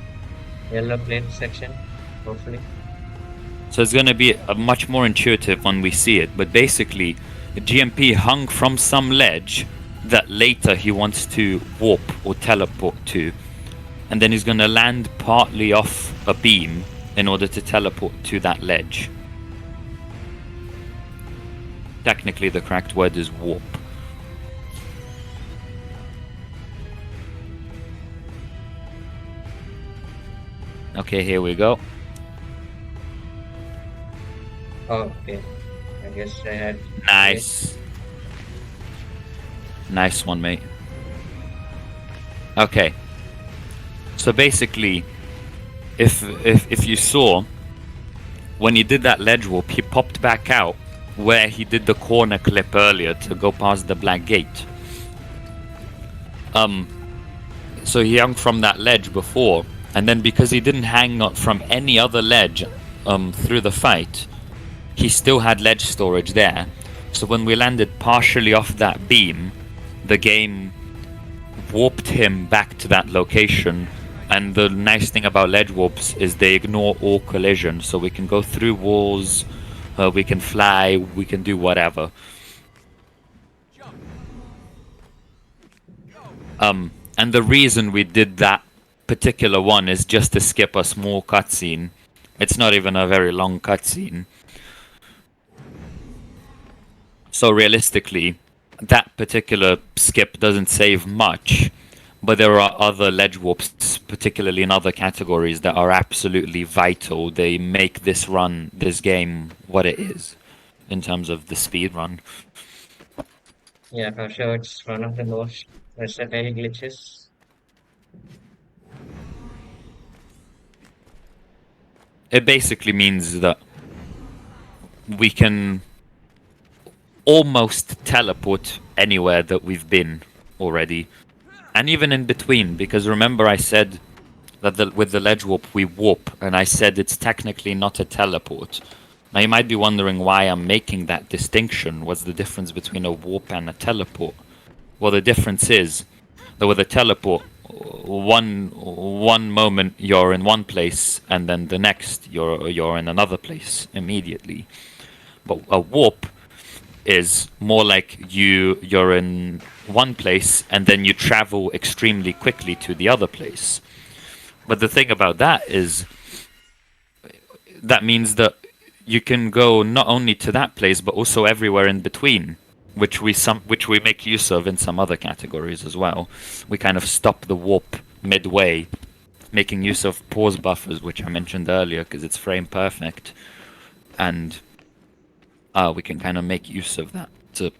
yellow plate section, hopefully. So it's gonna be a much more intuitive when we see it. But basically, GMP hung from some ledge that later he wants to warp or teleport to. And then he's gonna land partly off a beam in order to teleport to that ledge. Technically, the correct word is warp. Okay, here we go. Oh, okay. I guess I had. Nice. Nice one, mate. Okay. So basically, if you saw, when he did that ledge warp, he popped back out where he did the corner clip earlier to go past the black gate. So he hung from that ledge before, and then because he didn't hang from any other ledge through the fight, he still had ledge storage there. So when we landed partially off that beam, the game warped him back to that location. And the nice thing about ledge warps is they ignore all collision, so we can go through walls, we can fly, we can do whatever. And the reason we did that particular one is just to skip a small cutscene. It's not even a very long cutscene. So realistically, that particular skip doesn't save much, but there are other ledge warps, particularly in other categories, that are absolutely vital. They make this game, what it is, in terms of the speed run. Yeah, for sure, it's one of the most versatile glitches. It basically means that we can almost teleport anywhere that we've been already. And even in between, because remember I said that with the ledge warp we warp, and I said it's technically not a teleport. Now you might be wondering why I'm making that distinction. What's the difference between a warp and a teleport? Well, the difference is that with a teleport, one moment you're in one place, and then the next you're in another place immediately. But a warp is more like you're in one place and then you travel extremely quickly to the other place. But the thing about that is that means that you can go not only to that place but also everywhere in between, which we make use of in some other categories as well. We kind of stop the warp midway, making use of pause buffers, which I mentioned earlier because it's frame perfect, and we can kind of make use of that to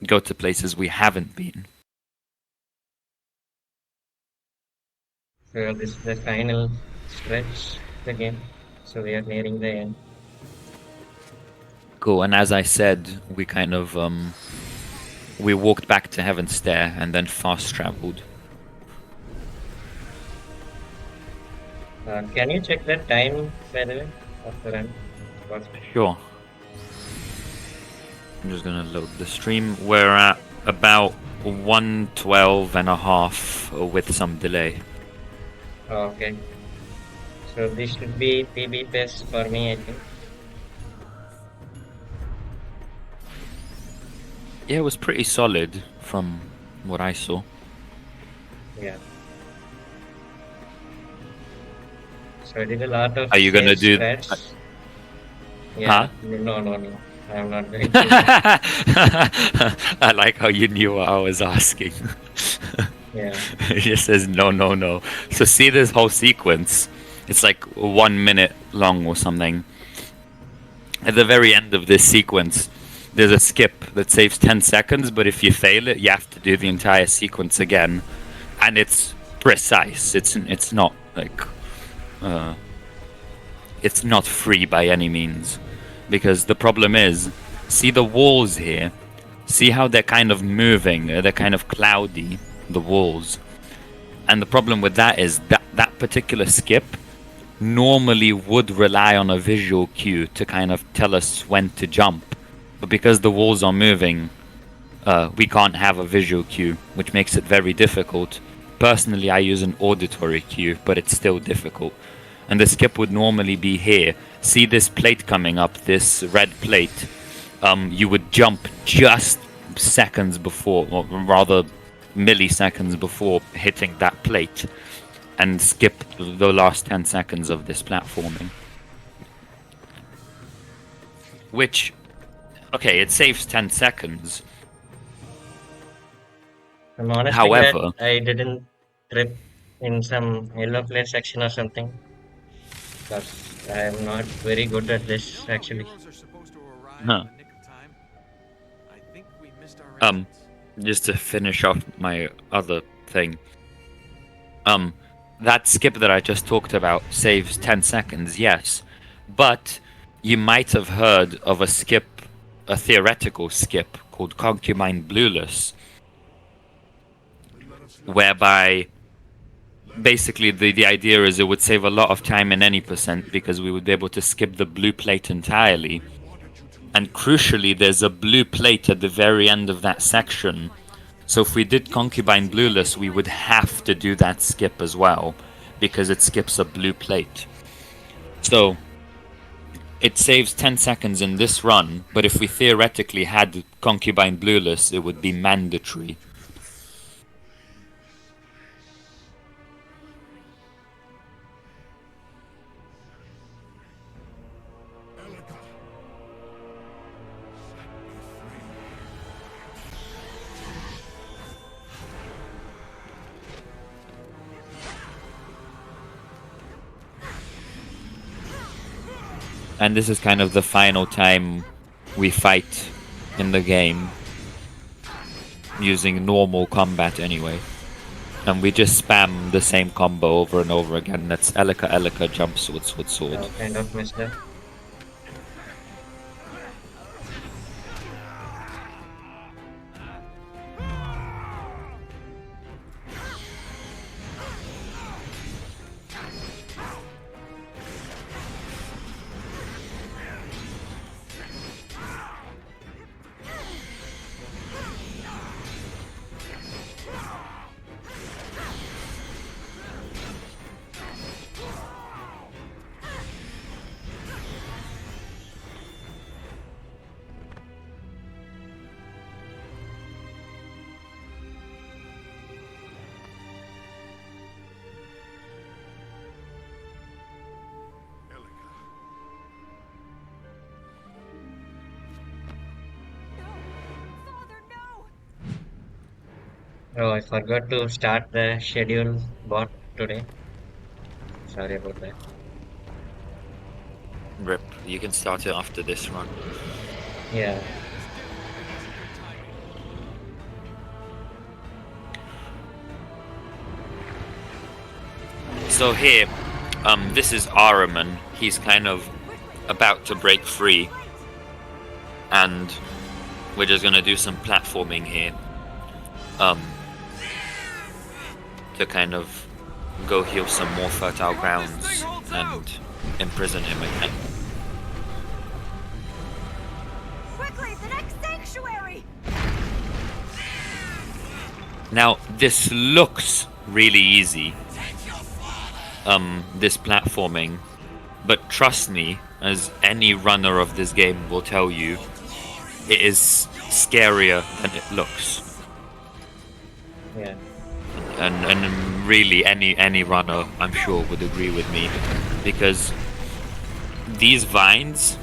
go to places we haven't been. So this is the final stretch of the game. So we are nearing the end. Cool, and as I said, we kind of we walked back to Heaven's Stair and then fast traveled. Can you check the time, by the way, of the run? Sure. I'm just gonna load the stream. We're at about 1:12.5 with some delay. Oh, okay. So this should be PB best for me, I think. Yeah, it was pretty solid from what I saw. Yeah. So I did a lot of. Are you gonna do? Strats. Yeah. Huh? No. I'm not going to. I like how you knew what I was asking. Yeah. It just says no. So see this whole sequence. It's like 1 minute long or something. At the very end of this sequence, there's a skip that saves 10 seconds, but if you fail it, you have to do the entire sequence again. And it's precise. It's not like it's not free by any means, because the problem is, see the walls here, see how they're kind of moving, they're kind of cloudy, the walls. And the problem with that is that particular skip normally would rely on a visual cue to kind of tell us when to jump, but because the walls are moving, we can't have a visual cue, which makes it very difficult. Personally, I use an auditory cue, but it's still difficult. And the skip would normally be here. See this plate coming up, this red plate? You would jump just seconds before, or rather milliseconds before hitting that plate, and skip the last 10 seconds of this platforming. Which, okay, it saves 10 seconds. I'm honestly However, glad I didn't trip in some yellow plate section or something, because I am not very good at this actually. Heroes are supposed to arrive Huh. in the nick of time. I think we missed our Um, entrance. just to finish off my other thing. That skip that I just talked about saves 10 seconds, yes. But you might have heard of a skip, a theoretical skip called Concubine Blueless, whereby basically the idea is it would save a lot of time in any percent because we would be able to skip the blue plate entirely. And crucially, there's a blue plate at the very end of that section. So if we did Concubine Blueless, we would have to do that skip as well, because it skips a blue plate. So it saves 10 seconds in this run, but if we theoretically had Concubine Blueless, it would be mandatory. And this is kind of the final time we fight in the game, using normal combat anyway. And we just spam the same combo over and over again. That's Elika, Elika, jump, sword, sword, sword. I kind of missed that. Oh, I forgot to start the schedule bot today. Sorry about that. Rip, you can start it after this run. Yeah. So here, this is Ahriman. He's kind of about to break free. And we're just gonna do some platforming here. To kind of go heal some more fertile grounds and imprison him again. Quickly, the next sanctuary! Now, this looks really easy, this platforming, but trust me, as any runner of this game will tell you, it is scarier than it looks. Yeah. And really any runner, I'm sure, would agree with me, because these vines,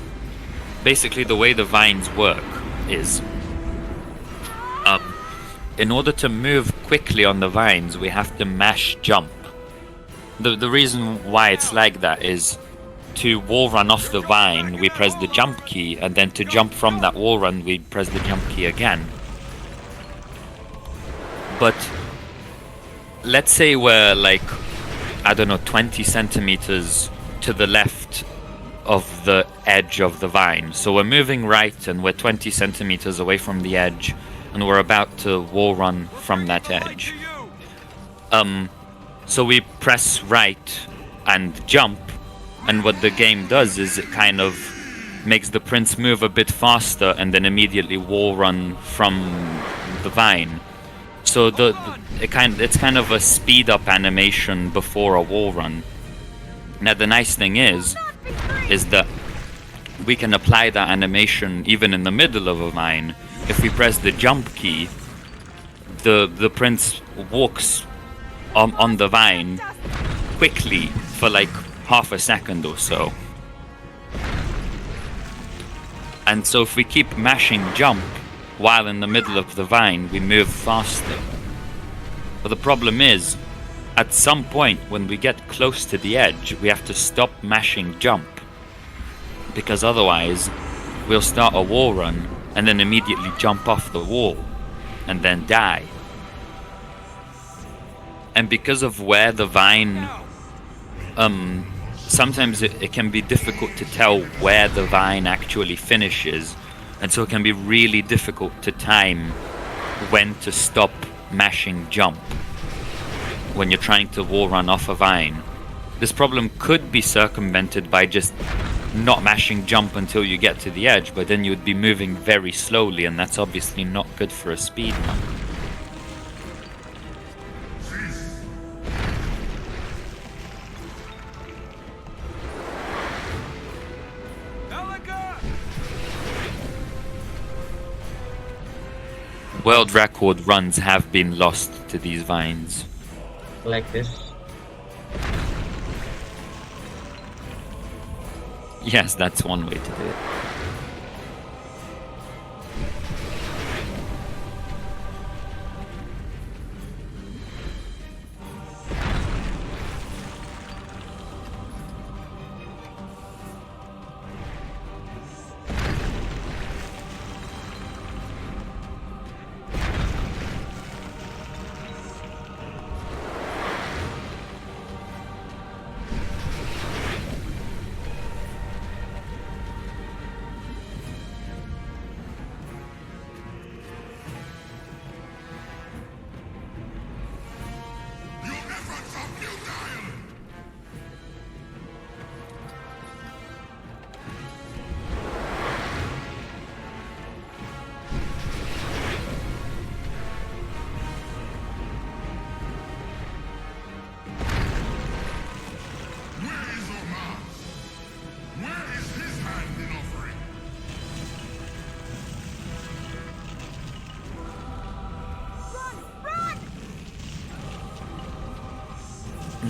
basically the way the vines work is, in order to move quickly on the vines, we have to mash jump. The reason why it's like that is to wall run off the vine, we press the jump key, and then to jump from that wall run, we press the jump key again. But let's say we're like, I don't know, 20 centimeters to the left of the edge of the vine. So we're moving right and we're 20 centimeters away from the edge, and we're about to wall run from that edge. So we press right and jump, and what the game does is it kind of makes the prince move a bit faster and then immediately wall run from the vine. So it's kind of a speed up animation before a wall run. Now the nice thing is that we can apply that animation even in the middle of a vine. If we press the jump key, the prince walks on the vine quickly for like half a second or so. And so if we keep mashing jump while in the middle of the vine, we move faster. But the problem is, at some point when we get close to the edge, we have to stop mashing jump, because otherwise we'll start a wall run and then immediately jump off the wall and then die. And because of where the vine, sometimes it can be difficult to tell where the vine actually finishes, and so it can be really difficult to time when to stop mashing jump when you're trying to wall run off a vine. This problem could be circumvented by just not mashing jump until you get to the edge, but then you would be moving very slowly, and that's obviously not good for a speed run. World record runs have been lost to these vines. Like this. Yes, that's one way to do it.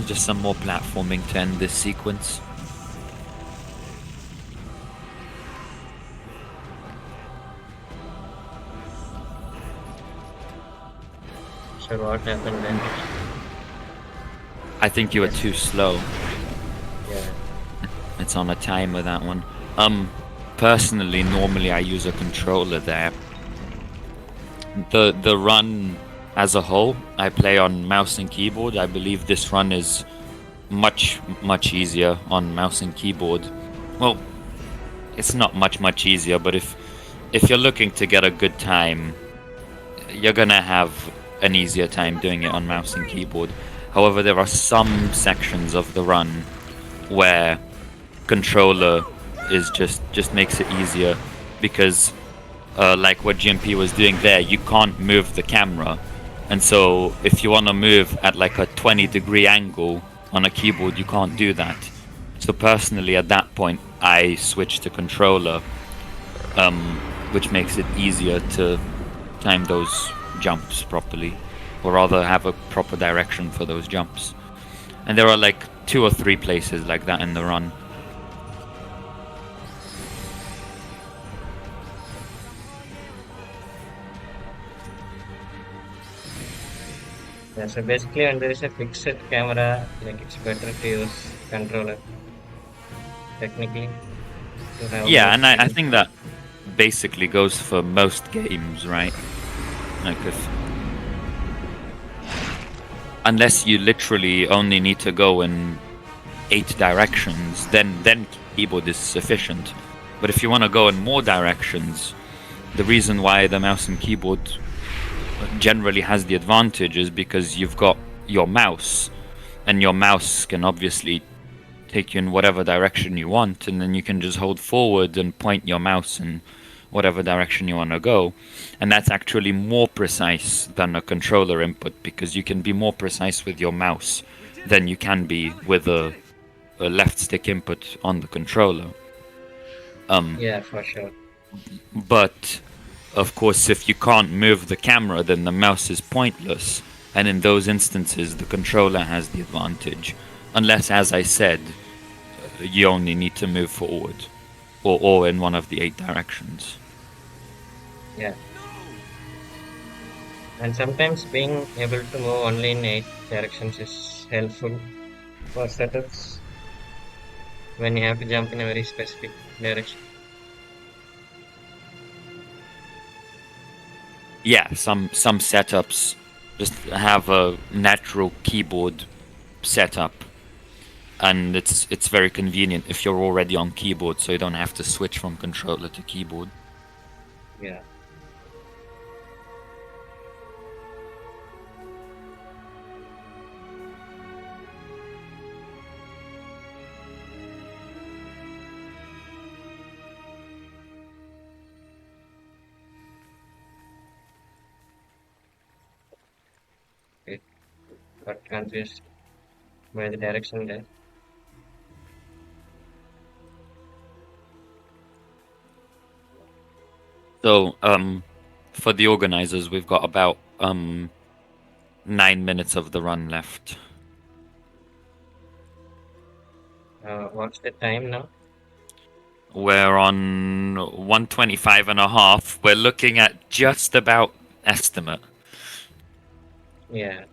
Just some more platforming to end this sequence. So what happened then? I think you were too slow. Yeah. It's on a timer, that one. Personally, normally I use a controller there. The run as a whole, I play on mouse and keyboard. I believe this run is much easier on mouse and keyboard. Well, it's not much easier, but if you're looking to get a good time, you're gonna have an easier time doing it on mouse and keyboard. However, there are some sections of the run where controller is just makes it easier, because like what GMP was doing there, you can't move the camera. And so if you want to move at like a 20-degree angle on a keyboard, you can't do that. So personally, at that point, I switch to controller, which makes it easier to time those jumps properly, or rather have a proper direction for those jumps. And there are like 2 or 3 places like that in the run. Yeah, so basically when there is a fixed camera, like it's better to use controller technically to have Yeah, more and I freedom. think that basically goes for most games, right? Like if unless you literally only need to go in 8 directions, then keyboard is sufficient. But if you want to go in more directions, the reason why the mouse and keyboard generally has the advantage is because you've got your mouse, and your mouse can obviously take you in whatever direction you want, and then you can just hold forward and point your mouse in whatever direction you want to go. And that's actually more precise than a controller input, because you can be more precise with your mouse than you can be with a left stick input on the controller. Yeah, for sure. But of course, if you can't move the camera, then the mouse is pointless. And in those instances, the controller has the advantage. Unless, as I said, you only need to move forward or in one of the 8 directions. Yeah. And sometimes being able to move only in 8 directions is helpful for setups when you have to jump in a very specific direction. Yeah, some setups just have a natural keyboard setup, and it's very convenient if you're already on keyboard, so you don't have to switch from controller to keyboard. Yeah. It got confused by the direction there. So, for the organizers, we've got about 9 minutes of the run left. What's the time now? We're on 125.5. We're looking at just about estimate. Yeah.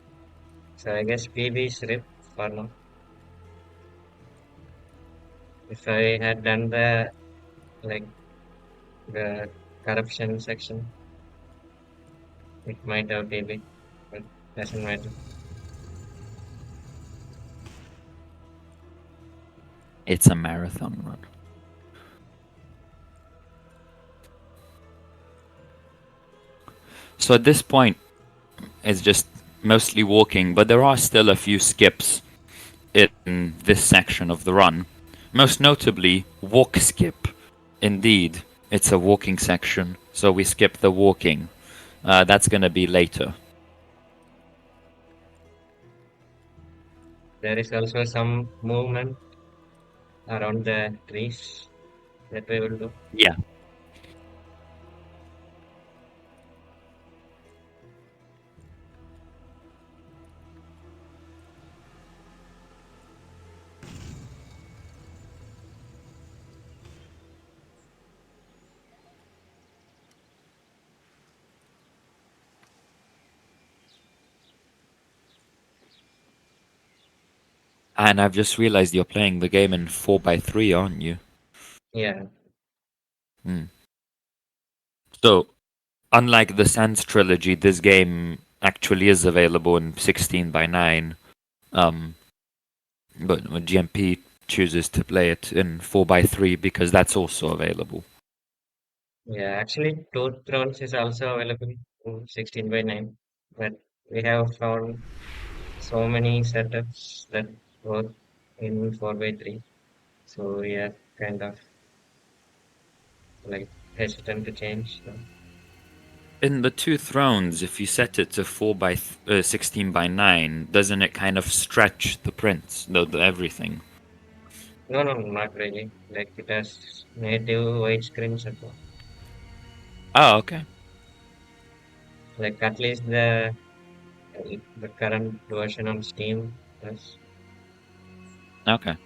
So I guess PB is RIP for now. If I had done like the corruption section, it might have PB, but doesn't matter. It's a marathon run. So at this point, it's just mostly walking, but there are still a few skips in this section of the run. Most notably, walk skip. Indeed, it's a walking section, so we skip the walking. That's going to be later. There is also some movement around the trees that we will do. Yeah. And I've just realized you're playing the game in 4x3, aren't you? Yeah. So, unlike the Sans trilogy, this game actually is available in 16:9. But when GMP chooses to play it in 4x3 because that's also available. Yeah, actually, PoPRuns is also available in 16:9, but we have found so many setups that work in 4:3. So we are kind of like hesitant to change. So, In the Two Thrones, if you set it to 16:9, doesn't it kind of stretch the prints, the everything? no, no, not really. Like it has native widescreen support. Oh, okay. Like at least the current version on Steam does. Okay.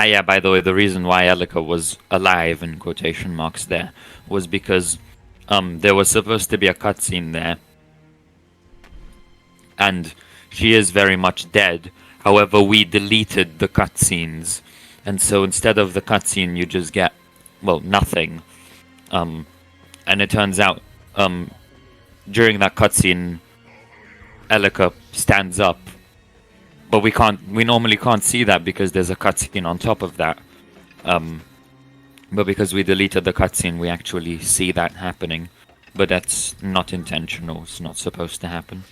Yeah, by the way, the reason why Elika was alive, in quotation marks there, was because there was supposed to be a cutscene there, and she is very much dead. However, we deleted the cutscenes, and so instead of the cutscene, you just get, well, nothing. And it turns out, during that cutscene, Elika stands up, but we normally can't see that because there's a cutscene on top of that. But because we deleted the cutscene, we actually see that happening. But that's not intentional. It's not supposed to happen.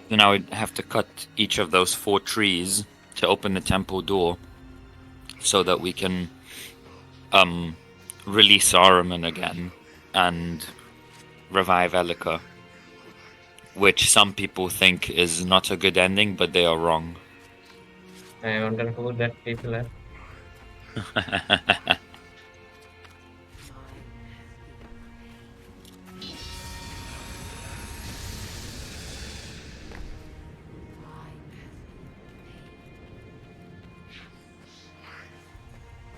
So now we have to cut each of those 4 trees to open the temple door, so that we can release Saruman again and revive Elika, which some people think is not a good ending, but they are wrong. I wonder who that people are.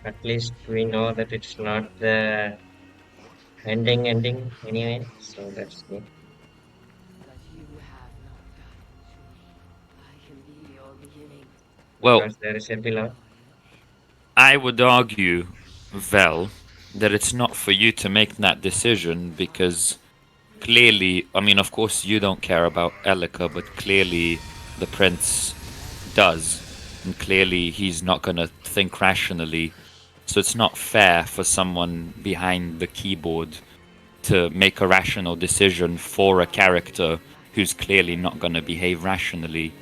At least we know that it's not the ending anyway, so that's good. Well, Because there is epilogue. I would argue, Vel, that it's not for you to make that decision, because clearly, I mean, of course you don't care about Elika, but clearly the prince does. And clearly he's not going to think rationally. So it's not fair for someone behind the keyboard to make a rational decision for a character who's clearly not going to behave rationally.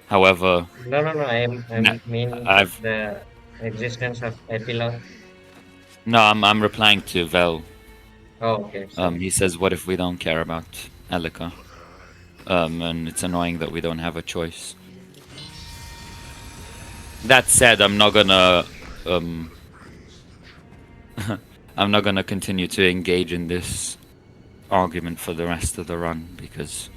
However, No. I mean I've the existence of epilogue. I'm replying to Vel. Oh, okay. So He says, "What if we don't care about Elika?" And it's annoying that we don't have a choice. That said, I'm not gonna I'm not gonna continue to engage in this argument for the rest of the run, because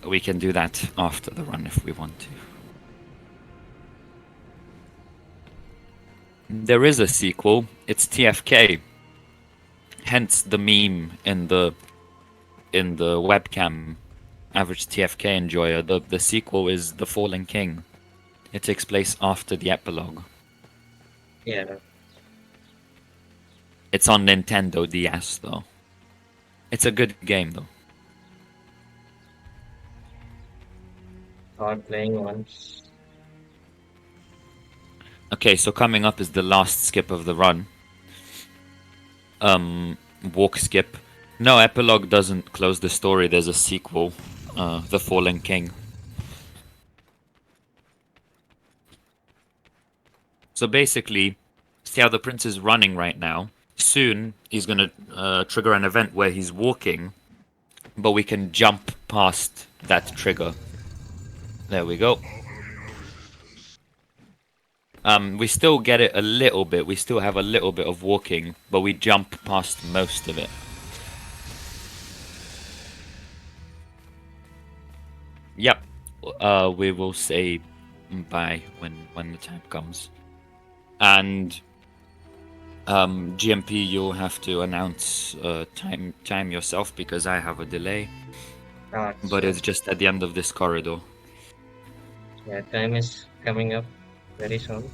we can do that after the run if we want to. There is a sequel. It's TFK. Hence the meme in the webcam. Average TFK enjoyer. The sequel is The Fallen King. It takes place after the epilogue. yeah, It's on Nintendo DS though. It's a good game though. or playing once. Okay, so coming up is the last skip of the run. Walk skip. No, epilogue doesn't close the story. There's a sequel, The Fallen King. So basically, see how the prince is running right now. Soon he's gonna trigger an event where he's walking, but we can jump past that trigger. There we go. We still get it a little bit. We still have a little bit of walking, but we jump past most of it. Yep. We will say bye when the time comes. And GMP, you'll have to announce time yourself, because I have a delay. But it's just at the end of this corridor. Yeah, time is coming up very soon.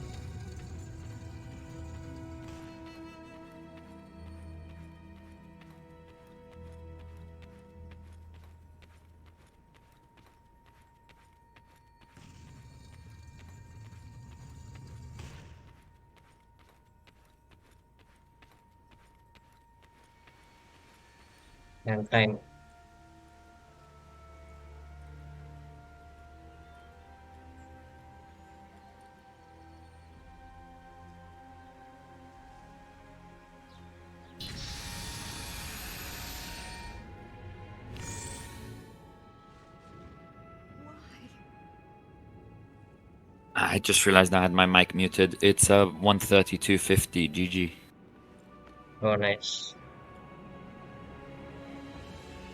And time. I just realized I had my mic muted. It's 1:32:50. GG. Oh, nice.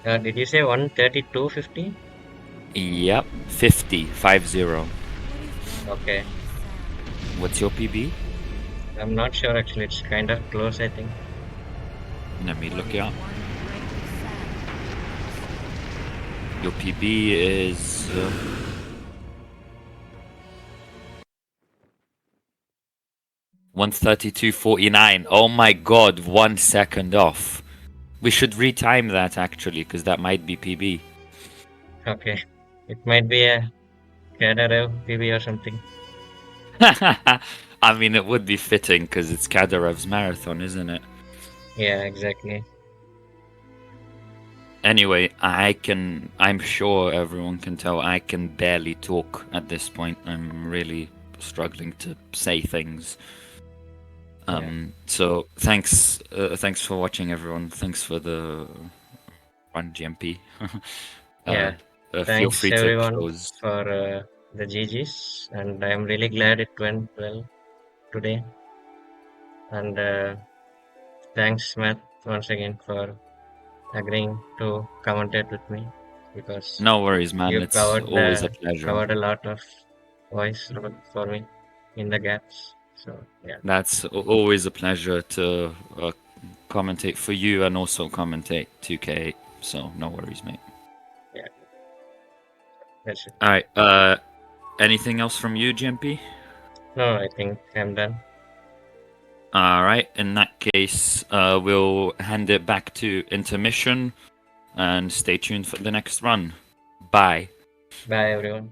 Did you say 132.50? Yep, 50. Okay. What's your PB? I'm not sure actually. It's kind of close, I think. Let me look it up. Your PB is 132.49. Oh my god, 1 second off. We should retime that actually, because that might be PB. Okay. It might be a Kadarev PB or something. I mean, it would be fitting because it's Kadarev's marathon, isn't it? Yeah, exactly. Anyway, I'm sure everyone can tell I can barely talk at this point. I'm really struggling to say things. So thanks for watching, everyone. Thanks for the run, GMP. Yeah. Feel Thanks free to everyone close. for the GGs, and I'm really glad it went well today. And thanks, Matt, once again for agreeing to commentate with me, because No worries, man. you It's always a pleasure. covered a lot of voice for me in the gaps. So yeah, That's always a pleasure to commentate for you and also commentate 2K8. So no worries, mate. yeah, that's it. All right. Anything else from you, GMP? No, I think I'm done. All right. In that case, we'll hand it back to intermission and stay tuned for the next run. Bye. Bye, everyone.